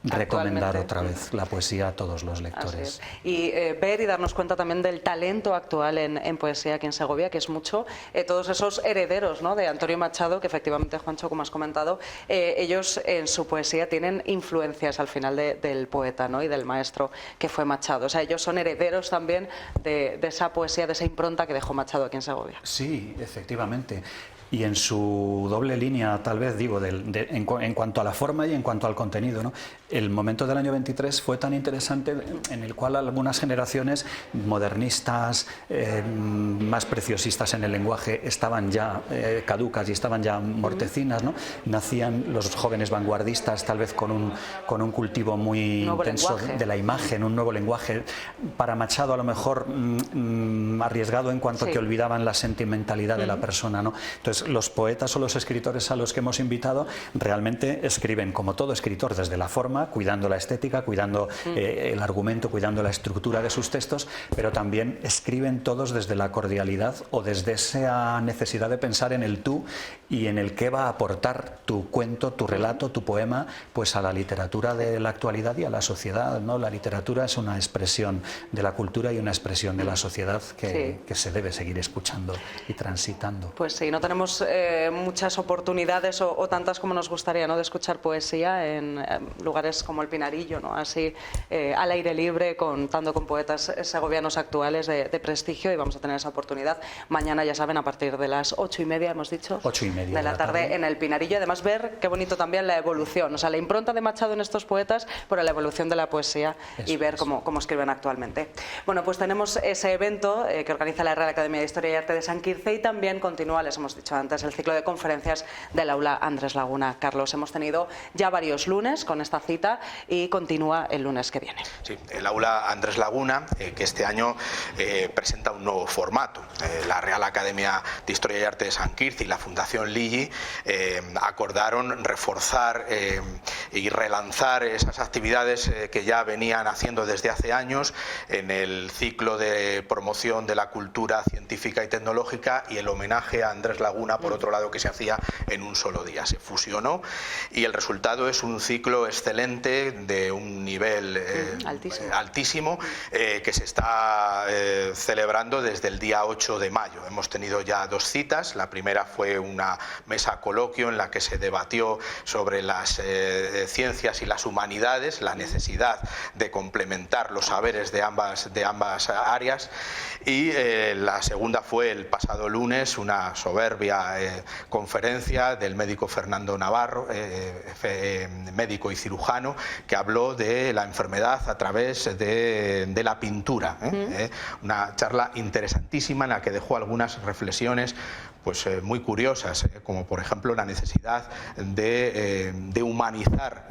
recomendar otra vez la poesía a todos los lectores. Y ver y darnos cuenta también del talento actual en poesía aquí en Segovia, que es mucho. Todos esos herederos, ¿no?, de Antonio Machado, que efectivamente, Juancho, como has comentado, ellos en su poesía tienen influencias al final del poeta, ¿no?, y del maestro que fue Machado. O sea, ellos son herederos también de esa poesía, de esa impronta que dejó Machado aquí en Segovia. Sí, efectivamente. Y en su doble línea, tal vez, digo, en cuanto a la forma y en cuanto al contenido, ¿no? El momento del año 23 fue tan interesante en el cual algunas generaciones modernistas, más preciosistas en el lenguaje, estaban ya caducas y estaban ya mortecinas, ¿no? Nacían los jóvenes vanguardistas, tal vez con un cultivo muy intenso de la imagen, un nuevo lenguaje. Para Machado, a lo mejor arriesgado en cuanto que olvidaban la sentimentalidad de la persona, ¿no? Entonces, los poetas o los escritores a los que hemos invitado realmente escriben, como todo escritor, desde la forma, cuidando la estética, cuidando el argumento, cuidando la estructura de sus textos, pero también escriben todos desde la cordialidad o desde esa necesidad de pensar en el tú y en el qué va a aportar tu cuento, tu relato, tu poema, pues a la literatura de la actualidad y a la sociedad, ¿no? La literatura es una expresión de la cultura y una expresión de la sociedad que se debe seguir escuchando y transitando. Pues sí, no tenemos muchas oportunidades o tantas como nos gustaría, ¿no?, de escuchar poesía en lugares como el Pinarillo, ¿no?, así al aire libre, contando con poetas segovianos actuales de prestigio, y vamos a tener esa oportunidad mañana, ya saben, a partir de las 8:30, hemos dicho, 8:30 de la tarde en el Pinarillo. Además, ver qué bonito también la evolución, o sea, la impronta de Machado en estos poetas, pero la evolución de la poesía y ver cómo escriben actualmente. Bueno, pues tenemos ese evento que organiza la Real Academia de Historia y Arte de San Quirze, y también continúa, les hemos dicho antes, el ciclo de conferencias del aula Andrés Laguna. Carlos, hemos tenido ya varios lunes con esta cita y continúa el lunes que viene. Sí, el aula Andrés Laguna, que este año presenta un nuevo formato. La Real Academia de Historia y Arte de San Quirze y la Fundación Ligi acordaron reforzar y relanzar esas actividades que ya venían haciendo desde hace años en el ciclo de promoción de la cultura científica y tecnológica, y el homenaje a Andrés Laguna, por otro lado, que se hacía en un solo día. Se fusionó y el resultado es un ciclo excelente de un nivel altísimo que se está celebrando desde el día 8 de mayo. Hemos tenido ya 2 citas. La primera fue una mesa coloquio en la que se debatió sobre las ciencias y las humanidades, la necesidad de complementar los saberes de ambas áreas, y la segunda fue el pasado lunes, una soberbia conferencia del médico Fernando Navarro, médico y cirujano, que habló de la enfermedad a través de la pintura. Una charla interesantísima en la que dejó algunas reflexiones pues muy curiosas, como por ejemplo la necesidad de humanizar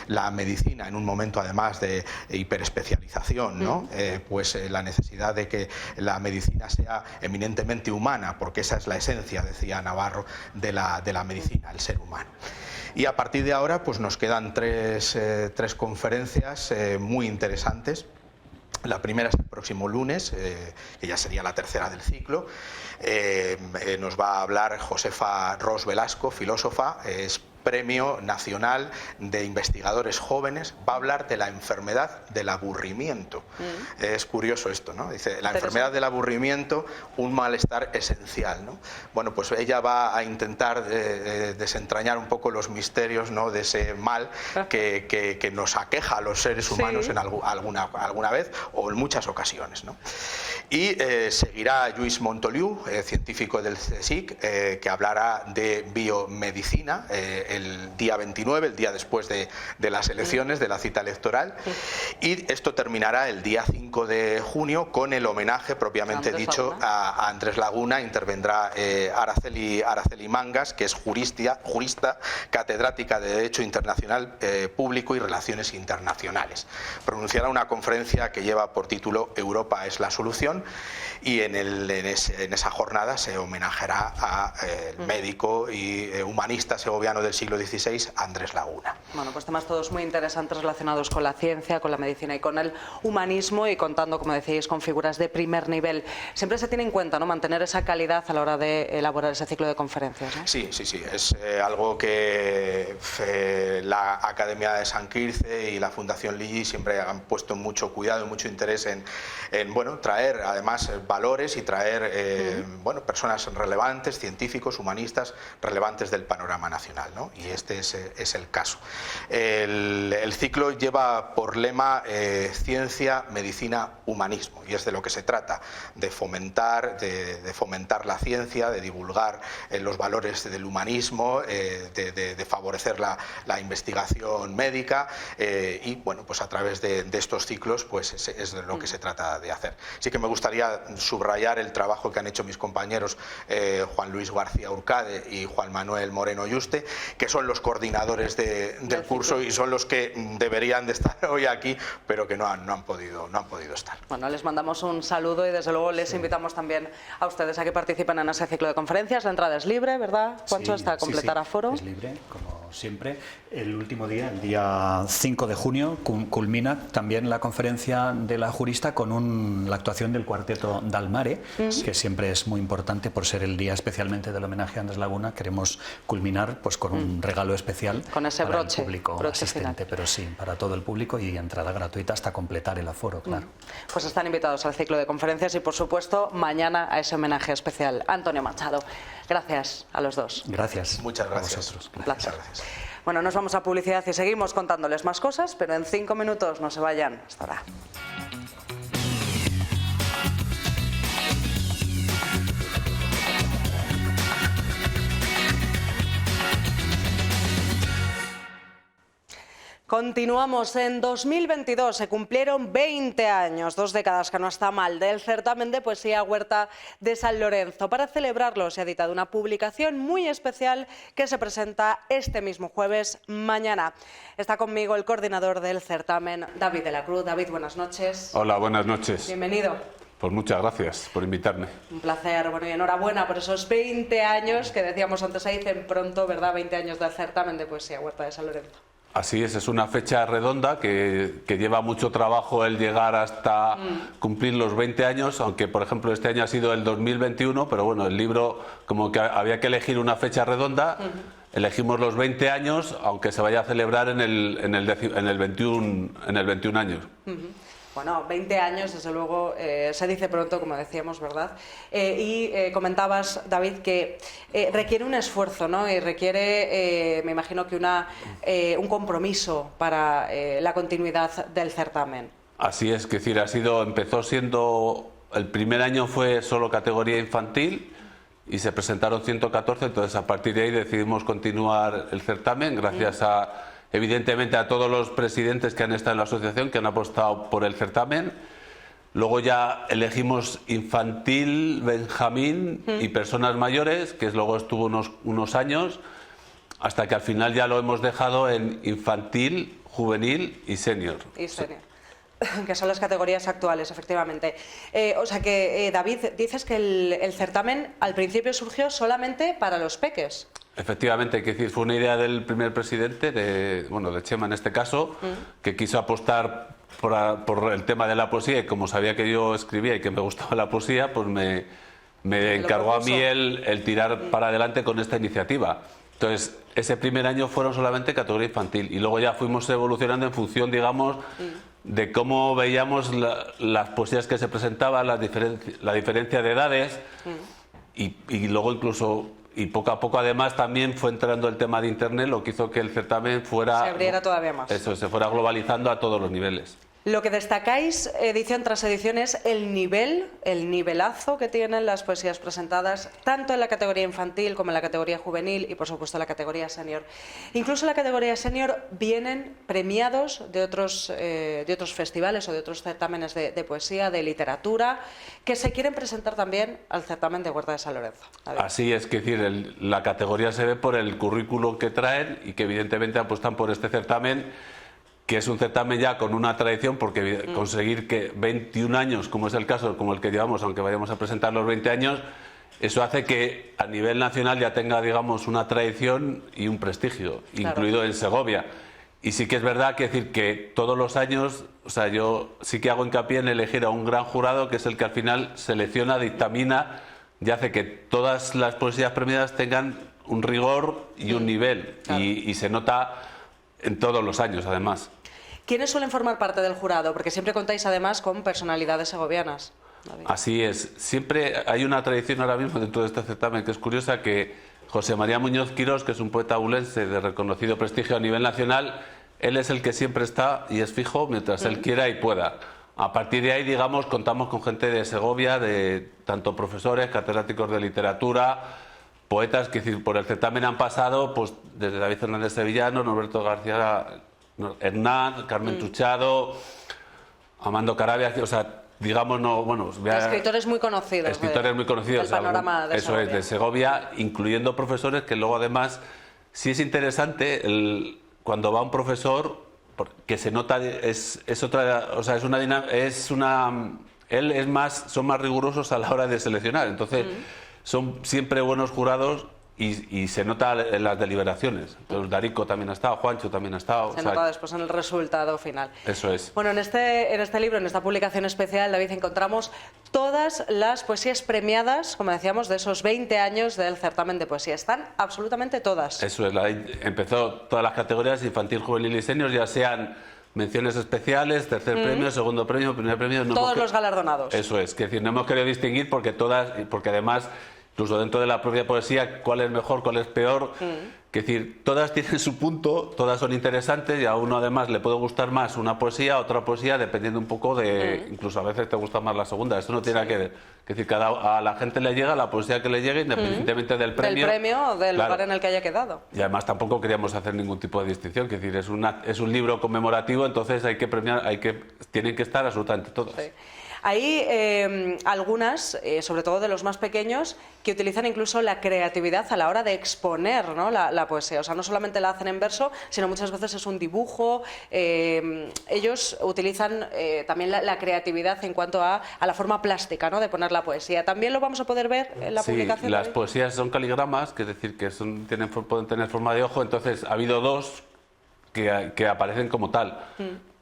la medicina en un momento además de hiperespecialización, ¿no? Pues la necesidad de que la medicina sea eminentemente humana, porque esa es la esencia, decía Navarro, de la medicina, el ser humano. Y a partir de ahora pues nos quedan tres conferencias muy interesantes. La primera es el próximo lunes, que ya sería la tercera del ciclo. Nos va a hablar Josefa Ros Velasco, filósofa, es Premio Nacional de Investigadores Jóvenes, va a hablar de la enfermedad del aburrimiento. Es curioso esto, ¿no? Dice, la enfermedad del aburrimiento, un malestar esencial, ¿no? Bueno, pues ella va a intentar desentrañar un poco los misterios, ¿no?, de ese mal que nos aqueja a los seres humanos en alguna vez o en muchas ocasiones, ¿no? Y seguirá Lluís Montoliu, científico del CSIC, que hablará de biomedicina, el día 29, el día después de las elecciones, de la cita electoral, y esto terminará el día 5 de junio con el homenaje propiamente dicho a Andrés Laguna. Intervendrá Araceli Mangas, que es jurista, catedrática de Derecho Internacional Público y Relaciones Internacionales. Pronunciará una conferencia que lleva por título Europa es la solución, y en esa jornada se homenajeará al médico y humanista segoviano del siglo XVI, Andrés Laguna. Bueno, pues temas todos muy interesantes relacionados con la ciencia, con la medicina y con el humanismo, y contando, como decíais, con figuras de primer nivel. Siempre se tiene en cuenta, ¿no?, mantener esa calidad a la hora de elaborar ese ciclo de conferencias, ¿no? Sí, es algo que la Academia de San Quirze y la Fundación Ligi siempre han puesto mucho cuidado y mucho interés en bueno, traer además valores y traer bueno, personas relevantes, científicos, humanistas relevantes del panorama nacional, ¿no? Y este es el caso. El ciclo lleva por lema ciencia, medicina, humanismo, y es de lo que se trata, de fomentar la ciencia, de divulgar los valores del humanismo, de favorecer la investigación médica, y bueno, pues a través de estos ciclos pues es de lo que se trata de hacer. Sí que me gustaría subrayar el trabajo que han hecho mis compañeros Juan Luis García Urcade y Juan Manuel Moreno Yuste, que son los coordinadores del curso y son los que deberían de estar hoy aquí, pero que no han podido estar. Bueno, les mandamos un saludo y desde luego les invitamos también a ustedes a que participen en ese ciclo de conferencias. La entrada es libre, ¿verdad, Juancho? Hasta completar aforo. Es libre, como siempre. El último día, el día 5 de junio, culmina también la conferencia de la jurista con la actuación del cuarteto Dalmare, que siempre es muy importante por ser el día especialmente del homenaje a Andrés Laguna. Queremos culminar pues con un regalo especial con ese para broche, el público asistente, pero sí, para todo el público, y entrada gratuita hasta completar el aforo, claro. Pues están invitados al ciclo de conferencias y por supuesto mañana a ese homenaje especial. Antonio Machado, gracias a los dos. Gracias. Muchas gracias. A vosotros. Un placer. Bueno, nos vamos a publicidad y seguimos contándoles más cosas, pero en 5 minutos no se vayan. Hasta ahora. Continuamos. En 2022 se cumplieron 20 años, 2 décadas, que no está mal, del certamen de poesía Huerta de San Lorenzo. Para celebrarlo se ha editado una publicación muy especial que se presenta este mismo jueves, mañana. Está conmigo el coordinador del certamen, David de la Cruz. David, buenas noches. Hola, buenas noches. Bienvenido. Pues muchas gracias por invitarme. Un placer, bueno, y enhorabuena por esos 20 años que decíamos antes, se dicen pronto, ¿verdad? 20 años del certamen de poesía Huerta de San Lorenzo. Así es una fecha redonda que lleva mucho trabajo el llegar hasta cumplir los 20 años, aunque por ejemplo este año ha sido el 2021, pero bueno, el libro como que había que elegir una fecha redonda, elegimos los 20 años, aunque se vaya a celebrar en el 21 años. Bueno, 20 años, desde luego, se dice pronto, como decíamos, ¿verdad? Comentabas, David, que requiere un esfuerzo, ¿no? Y requiere, me imagino que un compromiso para la continuidad del certamen. Así es, que decir, empezó siendo, el primer año fue solo categoría infantil y se presentaron 114, entonces a partir de ahí decidimos continuar el certamen, gracias evidentemente a todos los presidentes que han estado en la asociación, que han apostado por el certamen. Luego ya elegimos infantil, Benjamín y personas mayores, que luego estuvo unos años, hasta que al final ya lo hemos dejado en infantil, juvenil y senior. Y senior, que son las categorías actuales, efectivamente. O sea que, David, dices que el certamen al principio surgió solamente para los peques. Efectivamente, hay que decir, fue una idea del primer presidente, de Chema en este caso, que quiso apostar por el tema de la poesía, y como sabía que yo escribía y que me gustaba la poesía, pues me encargó a mí el tirar para adelante con esta iniciativa. Entonces, ese primer año fueron solamente categoría infantil, y luego ya fuimos evolucionando en función, digamos, de cómo veíamos las poesías que se presentaban, la diferencia de edades, y luego incluso... Y poco a poco, además, también fue entrando el tema de Internet, lo que hizo que el certamen fuera... Se abriera todavía más. Eso, se fuera globalizando a todos los niveles. Lo que destacáis edición tras edición es el nivelazo que tienen las poesías presentadas, tanto en la categoría infantil como en la categoría juvenil y, por supuesto, en la categoría senior. Incluso en la categoría senior vienen premiados de otros festivales o de otros certámenes de poesía, de literatura, que se quieren presentar también al certamen de Huerta de San Lorenzo. Así es, que decir, la categoría se ve por el currículum que traen y que evidentemente apuestan por este certamen, que es un certamen ya con una tradición, porque conseguir que 21 años, como es el caso, como el que llevamos, aunque vayamos a presentar los 20 años, eso hace que a nivel nacional ya tenga, digamos, una tradición y un prestigio, incluido en Segovia. Y sí que es verdad que decir que todos los años, o sea, yo sí que hago hincapié en elegir a un gran jurado, que es el que al final selecciona, dictamina y hace que todas las poesías premiadas tengan un rigor y un nivel, y se nota en todos los años, además. ¿Quiénes suelen formar parte del jurado? Porque siempre contáis, además, con personalidades segovianas. Así es. Siempre hay una tradición ahora mismo dentro de este certamen que es curiosa, que José María Muñoz Quirós, que es un poeta abulense de reconocido prestigio a nivel nacional, él es el que siempre está y es fijo mientras él quiera y pueda. A partir de ahí, digamos, contamos con gente de Segovia, de tanto profesores, catedráticos de literatura, poetas que por el certamen han pasado, pues desde David Fernández Sevillano, Norberto García Hernán, Carmen Tuchado, Amando Carabia, o sea, digamos, escritores muy conocidos. Escritores muy conocidos. Del panorama de Segovia. Eso es, de Segovia, incluyendo profesores que luego, además, sí es interesante cuando va un profesor, que se nota, es otra, o sea, son más rigurosos a la hora de seleccionar, entonces son siempre buenos jurados y se nota en las deliberaciones. Entonces Darico también ha estado, Juancho también ha estado. Se nota después en el resultado final. Eso es. Bueno, en este libro, en esta publicación especial, David, encontramos todas las poesías premiadas, como decíamos, de esos 20 años del certamen de poesía. Están absolutamente todas. Eso es. Empezó todas las categorías, infantil, juvenil y senior, ya sean menciones especiales, tercer premio, segundo premio, primer premio. Todos los galardonados. Eso es. Que decir, no hemos querido distinguir porque además, incluso dentro de la propia poesía, cuál es mejor, cuál es peor. Es decir, todas tienen su punto, todas son interesantes y a uno además le puede gustar más una poesía, otra poesía, dependiendo un poco de... Incluso a veces te gusta más la segunda. Eso no tiene nada que ver. Es decir, a la gente le llega la poesía que le llegue, independientemente del premio. Del premio o del lugar en el que haya quedado. Y además tampoco queríamos hacer ningún tipo de distinción. Es decir, es un libro conmemorativo, entonces hay que premiar, tienen que estar absolutamente todos. Sí. Hay algunas, sobre todo de los más pequeños, que utilizan incluso la creatividad a la hora de exponer, ¿no?, la poesía. O sea, no solamente la hacen en verso, sino muchas veces es un dibujo. Ellos utilizan también la creatividad en cuanto a la forma plástica, ¿no?, de poner la poesía. También lo vamos a poder ver en la publicación. Las poesías son caligramas, que es decir, que pueden tener forma de ojo. Entonces, ha habido dos que aparecen como tal.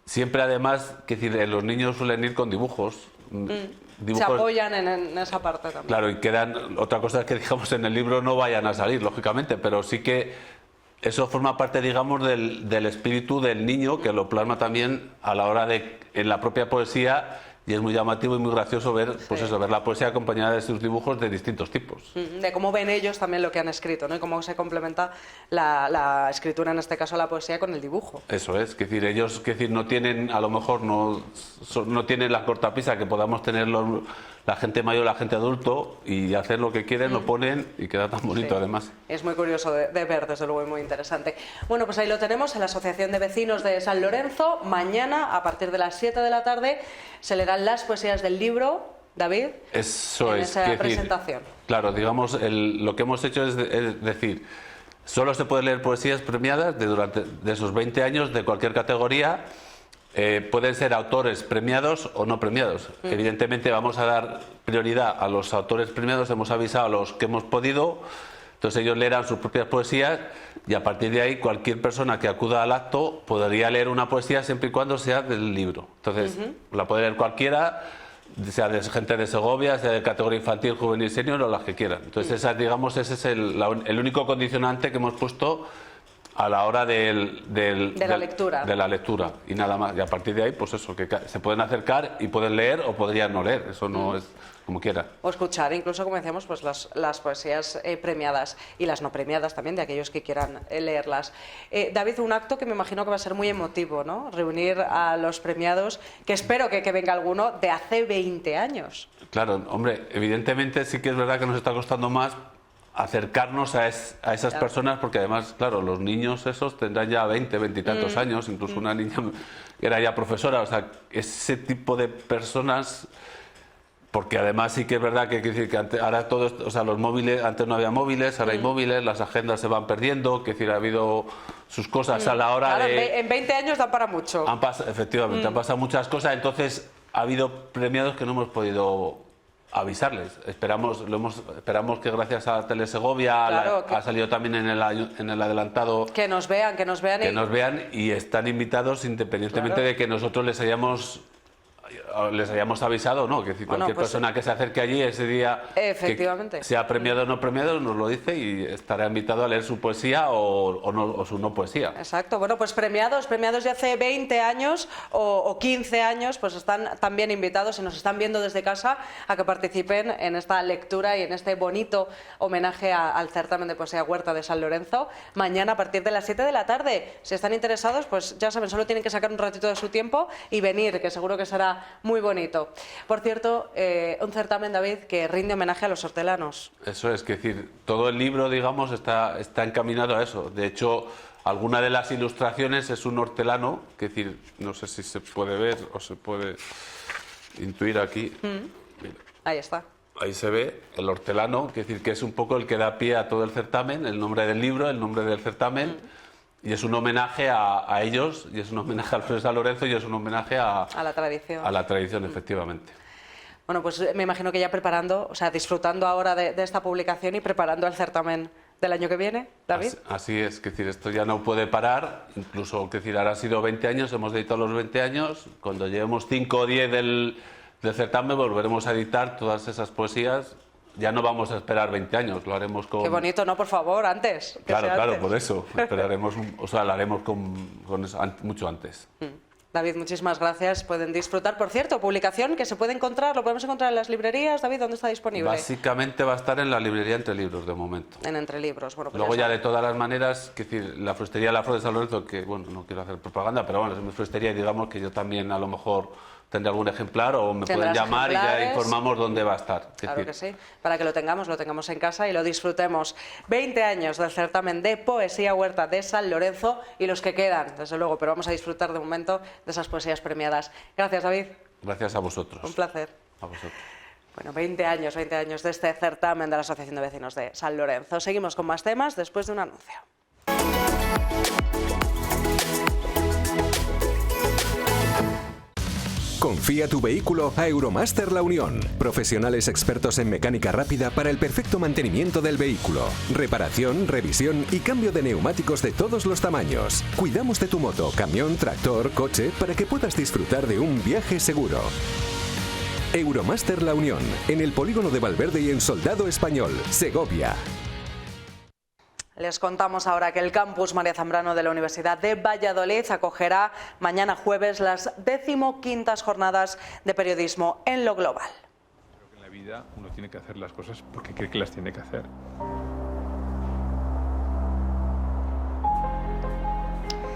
Siempre, además, que decir, los niños suelen ir con dibujos. Se apoyan en esa parte también. Claro, y otra cosa es que, digamos, en el libro no vayan a salir, lógicamente, pero sí que eso forma parte, digamos, del espíritu del niño, que lo plasma también a la hora en la propia poesía. Y es muy llamativo y muy gracioso ver la poesía acompañada de sus dibujos de distintos tipos. De cómo ven ellos también lo que han escrito, ¿no?, y cómo se complementa la escritura, en este caso la poesía, con el dibujo. Eso es, que decir, ellos no tienen, a lo mejor no tienen la cortapisa que podamos tener la la gente mayor, la gente adulto, y hacen lo que quieren, lo ponen y queda tan bonito además. Es muy curioso de ver, desde luego, y muy interesante. Bueno, pues ahí lo tenemos, en la Asociación de Vecinos de San Lorenzo. Mañana, a partir de las 7 de la tarde, se leerán las poesías del libro, David, Eso en es, esa presentación. Claro, digamos, lo que hemos hecho es decir, solo se pueden leer poesías premiadas de esos 20 años de cualquier categoría. Pueden ser autores premiados o no premiados. Evidentemente vamos a dar prioridad a los autores premiados, hemos avisado a los que hemos podido, entonces ellos leerán sus propias poesías y a partir de ahí cualquier persona que acuda al acto podría leer una poesía siempre y cuando sea del libro. Entonces la puede leer cualquiera, sea de gente de Segovia, sea de categoría infantil, juvenil, senior o las que quieran. Entonces ese es el único condicionante que hemos puesto a la hora de la lectura y nada más. Y a partir de ahí, pues eso, que se pueden acercar y pueden leer o podrían no leer, eso no es como quiera. O escuchar, incluso como decíamos, pues las poesías premiadas y las no premiadas también, de aquellos que quieran leerlas. David, un acto que me imagino que va a ser muy emotivo, ¿no? Reunir a los premiados, que espero que venga alguno, de hace 20 años. Claro, hombre, evidentemente sí que es verdad que nos está costando más acercarnos a esas personas, porque además, claro, los niños esos tendrán ya 20 y tantos años, incluso una niña que era ya profesora, o sea, ese tipo de personas, porque además sí que es verdad que ahora todo esto, o sea, los móviles, antes no había móviles, ahora hay móviles, las agendas se van perdiendo, que decir, ha habido sus cosas a la hora en 20 años dan para mucho. Efectivamente, han pasado muchas cosas, entonces ha habido premiados que no hemos podido avisarles. Esperamos que gracias a Telesegovia ha salido también en el adelantado que nos vean y están invitados independientemente de que nosotros les hayamos avisado, ¿no? Que cualquier persona que se acerque allí ese día, que sea premiado o no premiado, nos lo dice y estará invitado a leer su poesía o su no poesía. Exacto. Bueno, pues premiados de hace 20 años o 15 años, pues están también invitados y nos están viendo desde casa a que participen en esta lectura y en este bonito homenaje al certamen de poesía Huerta de San Lorenzo. Mañana a partir de las 7 de la tarde. Si están interesados, pues ya saben, solo tienen que sacar un ratito de su tiempo y venir, que seguro que será muy bonito. Por cierto, un certamen, David, que rinde homenaje a los hortelanos. Eso es, que decir, todo el libro, digamos, está encaminado a eso. De hecho, alguna de las ilustraciones es un hortelano, que decir, no sé si se puede ver o se puede intuir aquí. Mira. Ahí está. Ahí se ve el hortelano, que decir, que es un poco el que da pie a todo el certamen, el nombre del libro, el nombre del certamen. Y es un homenaje a ellos, y es un homenaje a Alfredo de San Lorenzo, y es un homenaje a la tradición. A la tradición, efectivamente. Bueno, pues me imagino que ya preparando, o sea, disfrutando ahora de esta publicación y preparando el certamen del año que viene, David. Así es, que decir, esto ya no puede parar, incluso, que decir, ahora han sido 20 años, hemos editado los 20 años, cuando llevemos 5 o 10 del certamen volveremos a editar todas esas poesías. Ya no vamos a esperar 20 años, lo haremos con... Qué bonito, ¿no? Por favor, antes. Claro, por eso. Esperaremos, lo haremos mucho antes. David, muchísimas gracias. Pueden disfrutar. Por cierto, publicación que se puede encontrar, lo podemos encontrar en las librerías. David, ¿dónde está disponible? Básicamente va a estar en la librería Entre Libros, de momento. En Entre Libros. Bueno, pues luego ya de todas las maneras, que decir, la frustería La Flor de San Lorenzo, que bueno, no quiero hacer propaganda, pero bueno, es mi frustería y digamos que yo también a lo mejor tendré algún ejemplar o me pueden llamar y ya informamos dónde va a estar. Claro que sí, para que lo tengamos en casa y lo disfrutemos. 20 años del certamen de poesía Huerta de San Lorenzo y los que quedan, desde luego, pero vamos a disfrutar de momento de esas poesías premiadas. Gracias, David. Gracias a vosotros. Un placer. A vosotros. Bueno, 20 años de este certamen de la Asociación de Vecinos de San Lorenzo. Seguimos con más temas después de un anuncio. Confía tu vehículo a Euromaster La Unión. Profesionales expertos en mecánica rápida para el perfecto mantenimiento del vehículo. Reparación, revisión y cambio de neumáticos de todos los tamaños. Cuidamos de tu moto, camión, tractor, coche para que puedas disfrutar de un viaje seguro. Euromaster La Unión, en el polígono de Valverde y en Soldado Español, Segovia. Les contamos ahora que el campus María Zambrano de la Universidad de Valladolid acogerá mañana jueves las 15ª jornadas de periodismo en lo global. Creo que en la vida uno tiene que hacer las cosas porque cree que las tiene que hacer.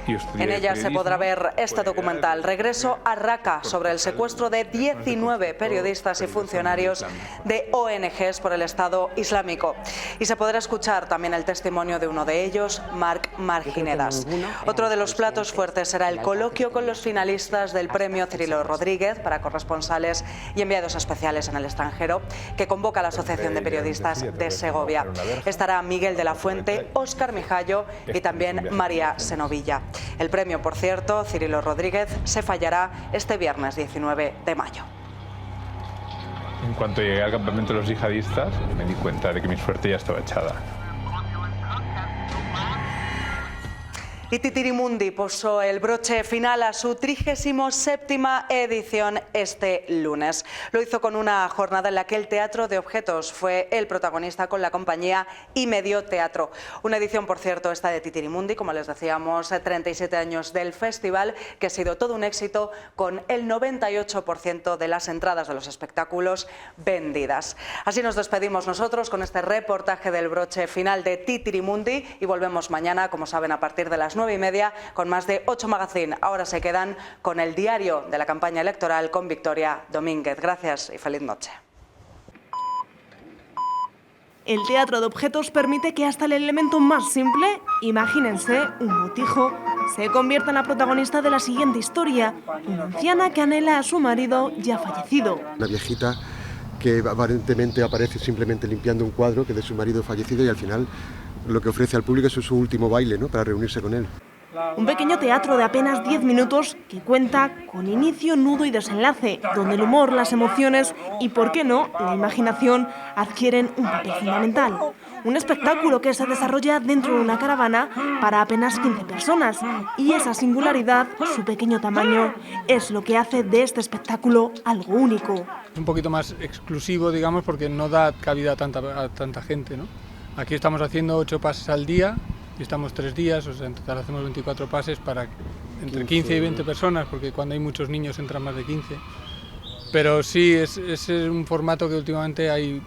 En ella se podrá ver este documental, Regreso a Raqqa, sobre el secuestro de 19 periodistas y funcionarios de ONGs por el Estado Islámico. Y se podrá escuchar también el testimonio de uno de ellos, Marc Marginedas. Otro de los platos fuertes será el coloquio con los finalistas del premio Cirilo Rodríguez para corresponsales y enviados especiales en el extranjero, que convoca la Asociación de Periodistas de Segovia. Estará Miguel de la Fuente, Óscar Mijallo y también María Senovilla. El premio, por cierto, Cirilo Rodríguez, se fallará este viernes 19 de mayo. En cuanto llegué al campamento de los yihadistas, me di cuenta de que mi suerte ya estaba echada. Y Titirimundi puso el broche final a su 37ª edición este lunes. Lo hizo con una jornada en la que el Teatro de Objetos fue el protagonista con la compañía Y Medio Teatro. Una edición, por cierto, esta de Titirimundi, como les decíamos, 37 años del festival, que ha sido todo un éxito con el 98% de las entradas de los espectáculos vendidas. Así nos despedimos nosotros con este reportaje del broche final de Titirimundi y volvemos mañana, como saben, a partir de las 9:30 con más de 8 Magazine. Ahora se quedan con el diario de la campaña electoral con Victoria Domínguez. Gracias y feliz noche. El Teatro de Objetos permite que hasta el elemento más simple, imagínense un botijo, se convierta en la protagonista de la siguiente historia, una anciana que anhela a su marido ya fallecido. Una viejita que aparentemente aparece simplemente limpiando un cuadro que es de su marido fallecido y al final lo que ofrece al público es su último baile, ¿no?, para reunirse con él. Un pequeño teatro de apenas 10 minutos que cuenta con inicio, nudo y desenlace, donde el humor, las emociones y, por qué no, la imaginación adquieren un papel fundamental. Un espectáculo que se desarrolla dentro de una caravana para apenas 15 personas y esa singularidad, su pequeño tamaño, es lo que hace de este espectáculo algo único. Un poquito más exclusivo, digamos, porque no da cabida a tanta gente, ¿no? Aquí estamos haciendo 8 pases al día y estamos 3 días, o sea, en total hacemos 24 pases para entre 15 y 20 personas, porque cuando hay muchos niños entran más de 15. Pero sí, es un formato que últimamente hay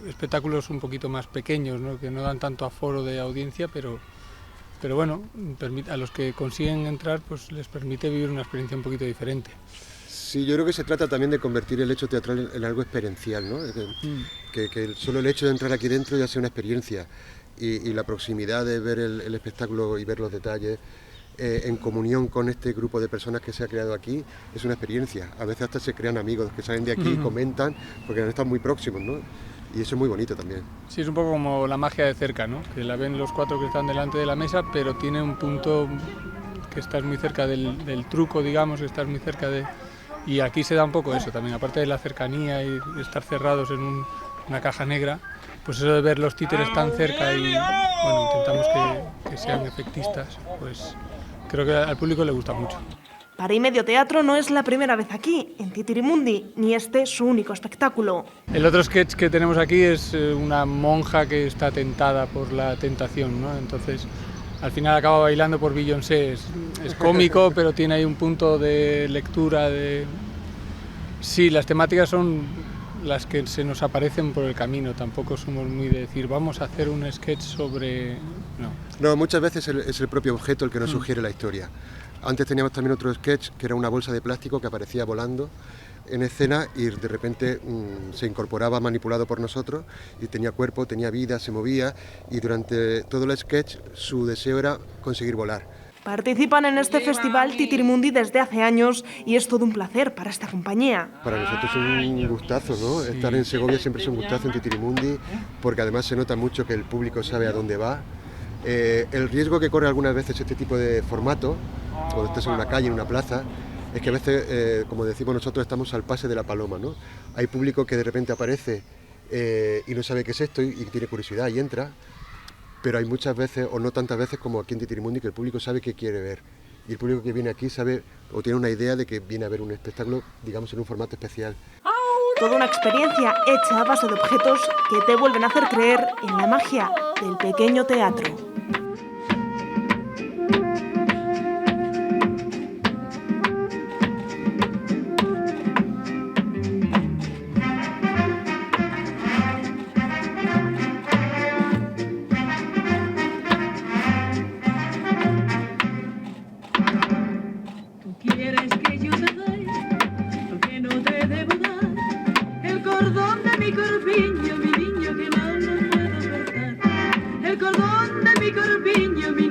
espectáculos un poquito más pequeños, ¿no?, que no dan tanto aforo de audiencia, pero bueno, a los que consiguen entrar pues les permite vivir una experiencia un poquito diferente. Sí, yo creo que se trata también de convertir el hecho teatral en algo experiencial, ¿no? Que solo el hecho de entrar aquí dentro ya sea una experiencia y la proximidad de ver el espectáculo y ver los detalles en comunión con este grupo de personas que se ha creado aquí es una experiencia. A veces hasta se crean amigos que salen de aquí y comentan porque han estado muy próximos, ¿no? Y eso es muy bonito también. Sí, es un poco como la magia de cerca, ¿no? Que la ven los 4 que están delante de la mesa, pero tiene un punto que estás muy cerca del truco, digamos, que estás muy cerca de... Y aquí se da un poco eso también, aparte de la cercanía y de estar cerrados en una caja negra, pues eso de ver los títeres tan cerca y bueno, intentamos que sean efectistas, pues creo que al público le gusta mucho. Para Y Medio Teatro no es la primera vez aquí, en Titirimundi, ni este su único espectáculo. El otro sketch que tenemos aquí es una monja que está tentada por la tentación, ¿no? Entonces al final acaba bailando por Beyoncé. Es cómico, pero tiene ahí un punto de lectura de... Sí, las temáticas son las que se nos aparecen por el camino. Tampoco somos muy de decir, vamos a hacer un sketch sobre... No, muchas veces es el propio objeto el que nos sugiere la historia. Antes teníamos también otro sketch que era una bolsa de plástico que aparecía volando en escena y de repente se incorporaba manipulado por nosotros y tenía cuerpo, tenía vida, se movía y durante todo el sketch su deseo era conseguir volar. Participan en este festival Titirimundi desde hace años y es todo un placer para esta compañía. Para nosotros es un gustazo, ¿no? Sí. Estar en Segovia siempre es un gustazo en Titirimundi porque además se nota mucho que el público sabe a dónde va. El riesgo que corre algunas veces este tipo de formato, cuando estás en una calle, en una plaza, es que a veces, como decimos nosotros, estamos al pase de la paloma, ¿no? Hay público que de repente aparece y no sabe qué es esto y tiene curiosidad y entra, pero hay muchas veces, o no tantas veces como aquí en Titirimundi, que el público sabe qué quiere ver. Y el público que viene aquí sabe o tiene una idea de que viene a ver un espectáculo, digamos, en un formato especial. Toda una experiencia hecha a base de objetos que te vuelven a hacer creer en la magia del pequeño teatro. mi corpiño, mi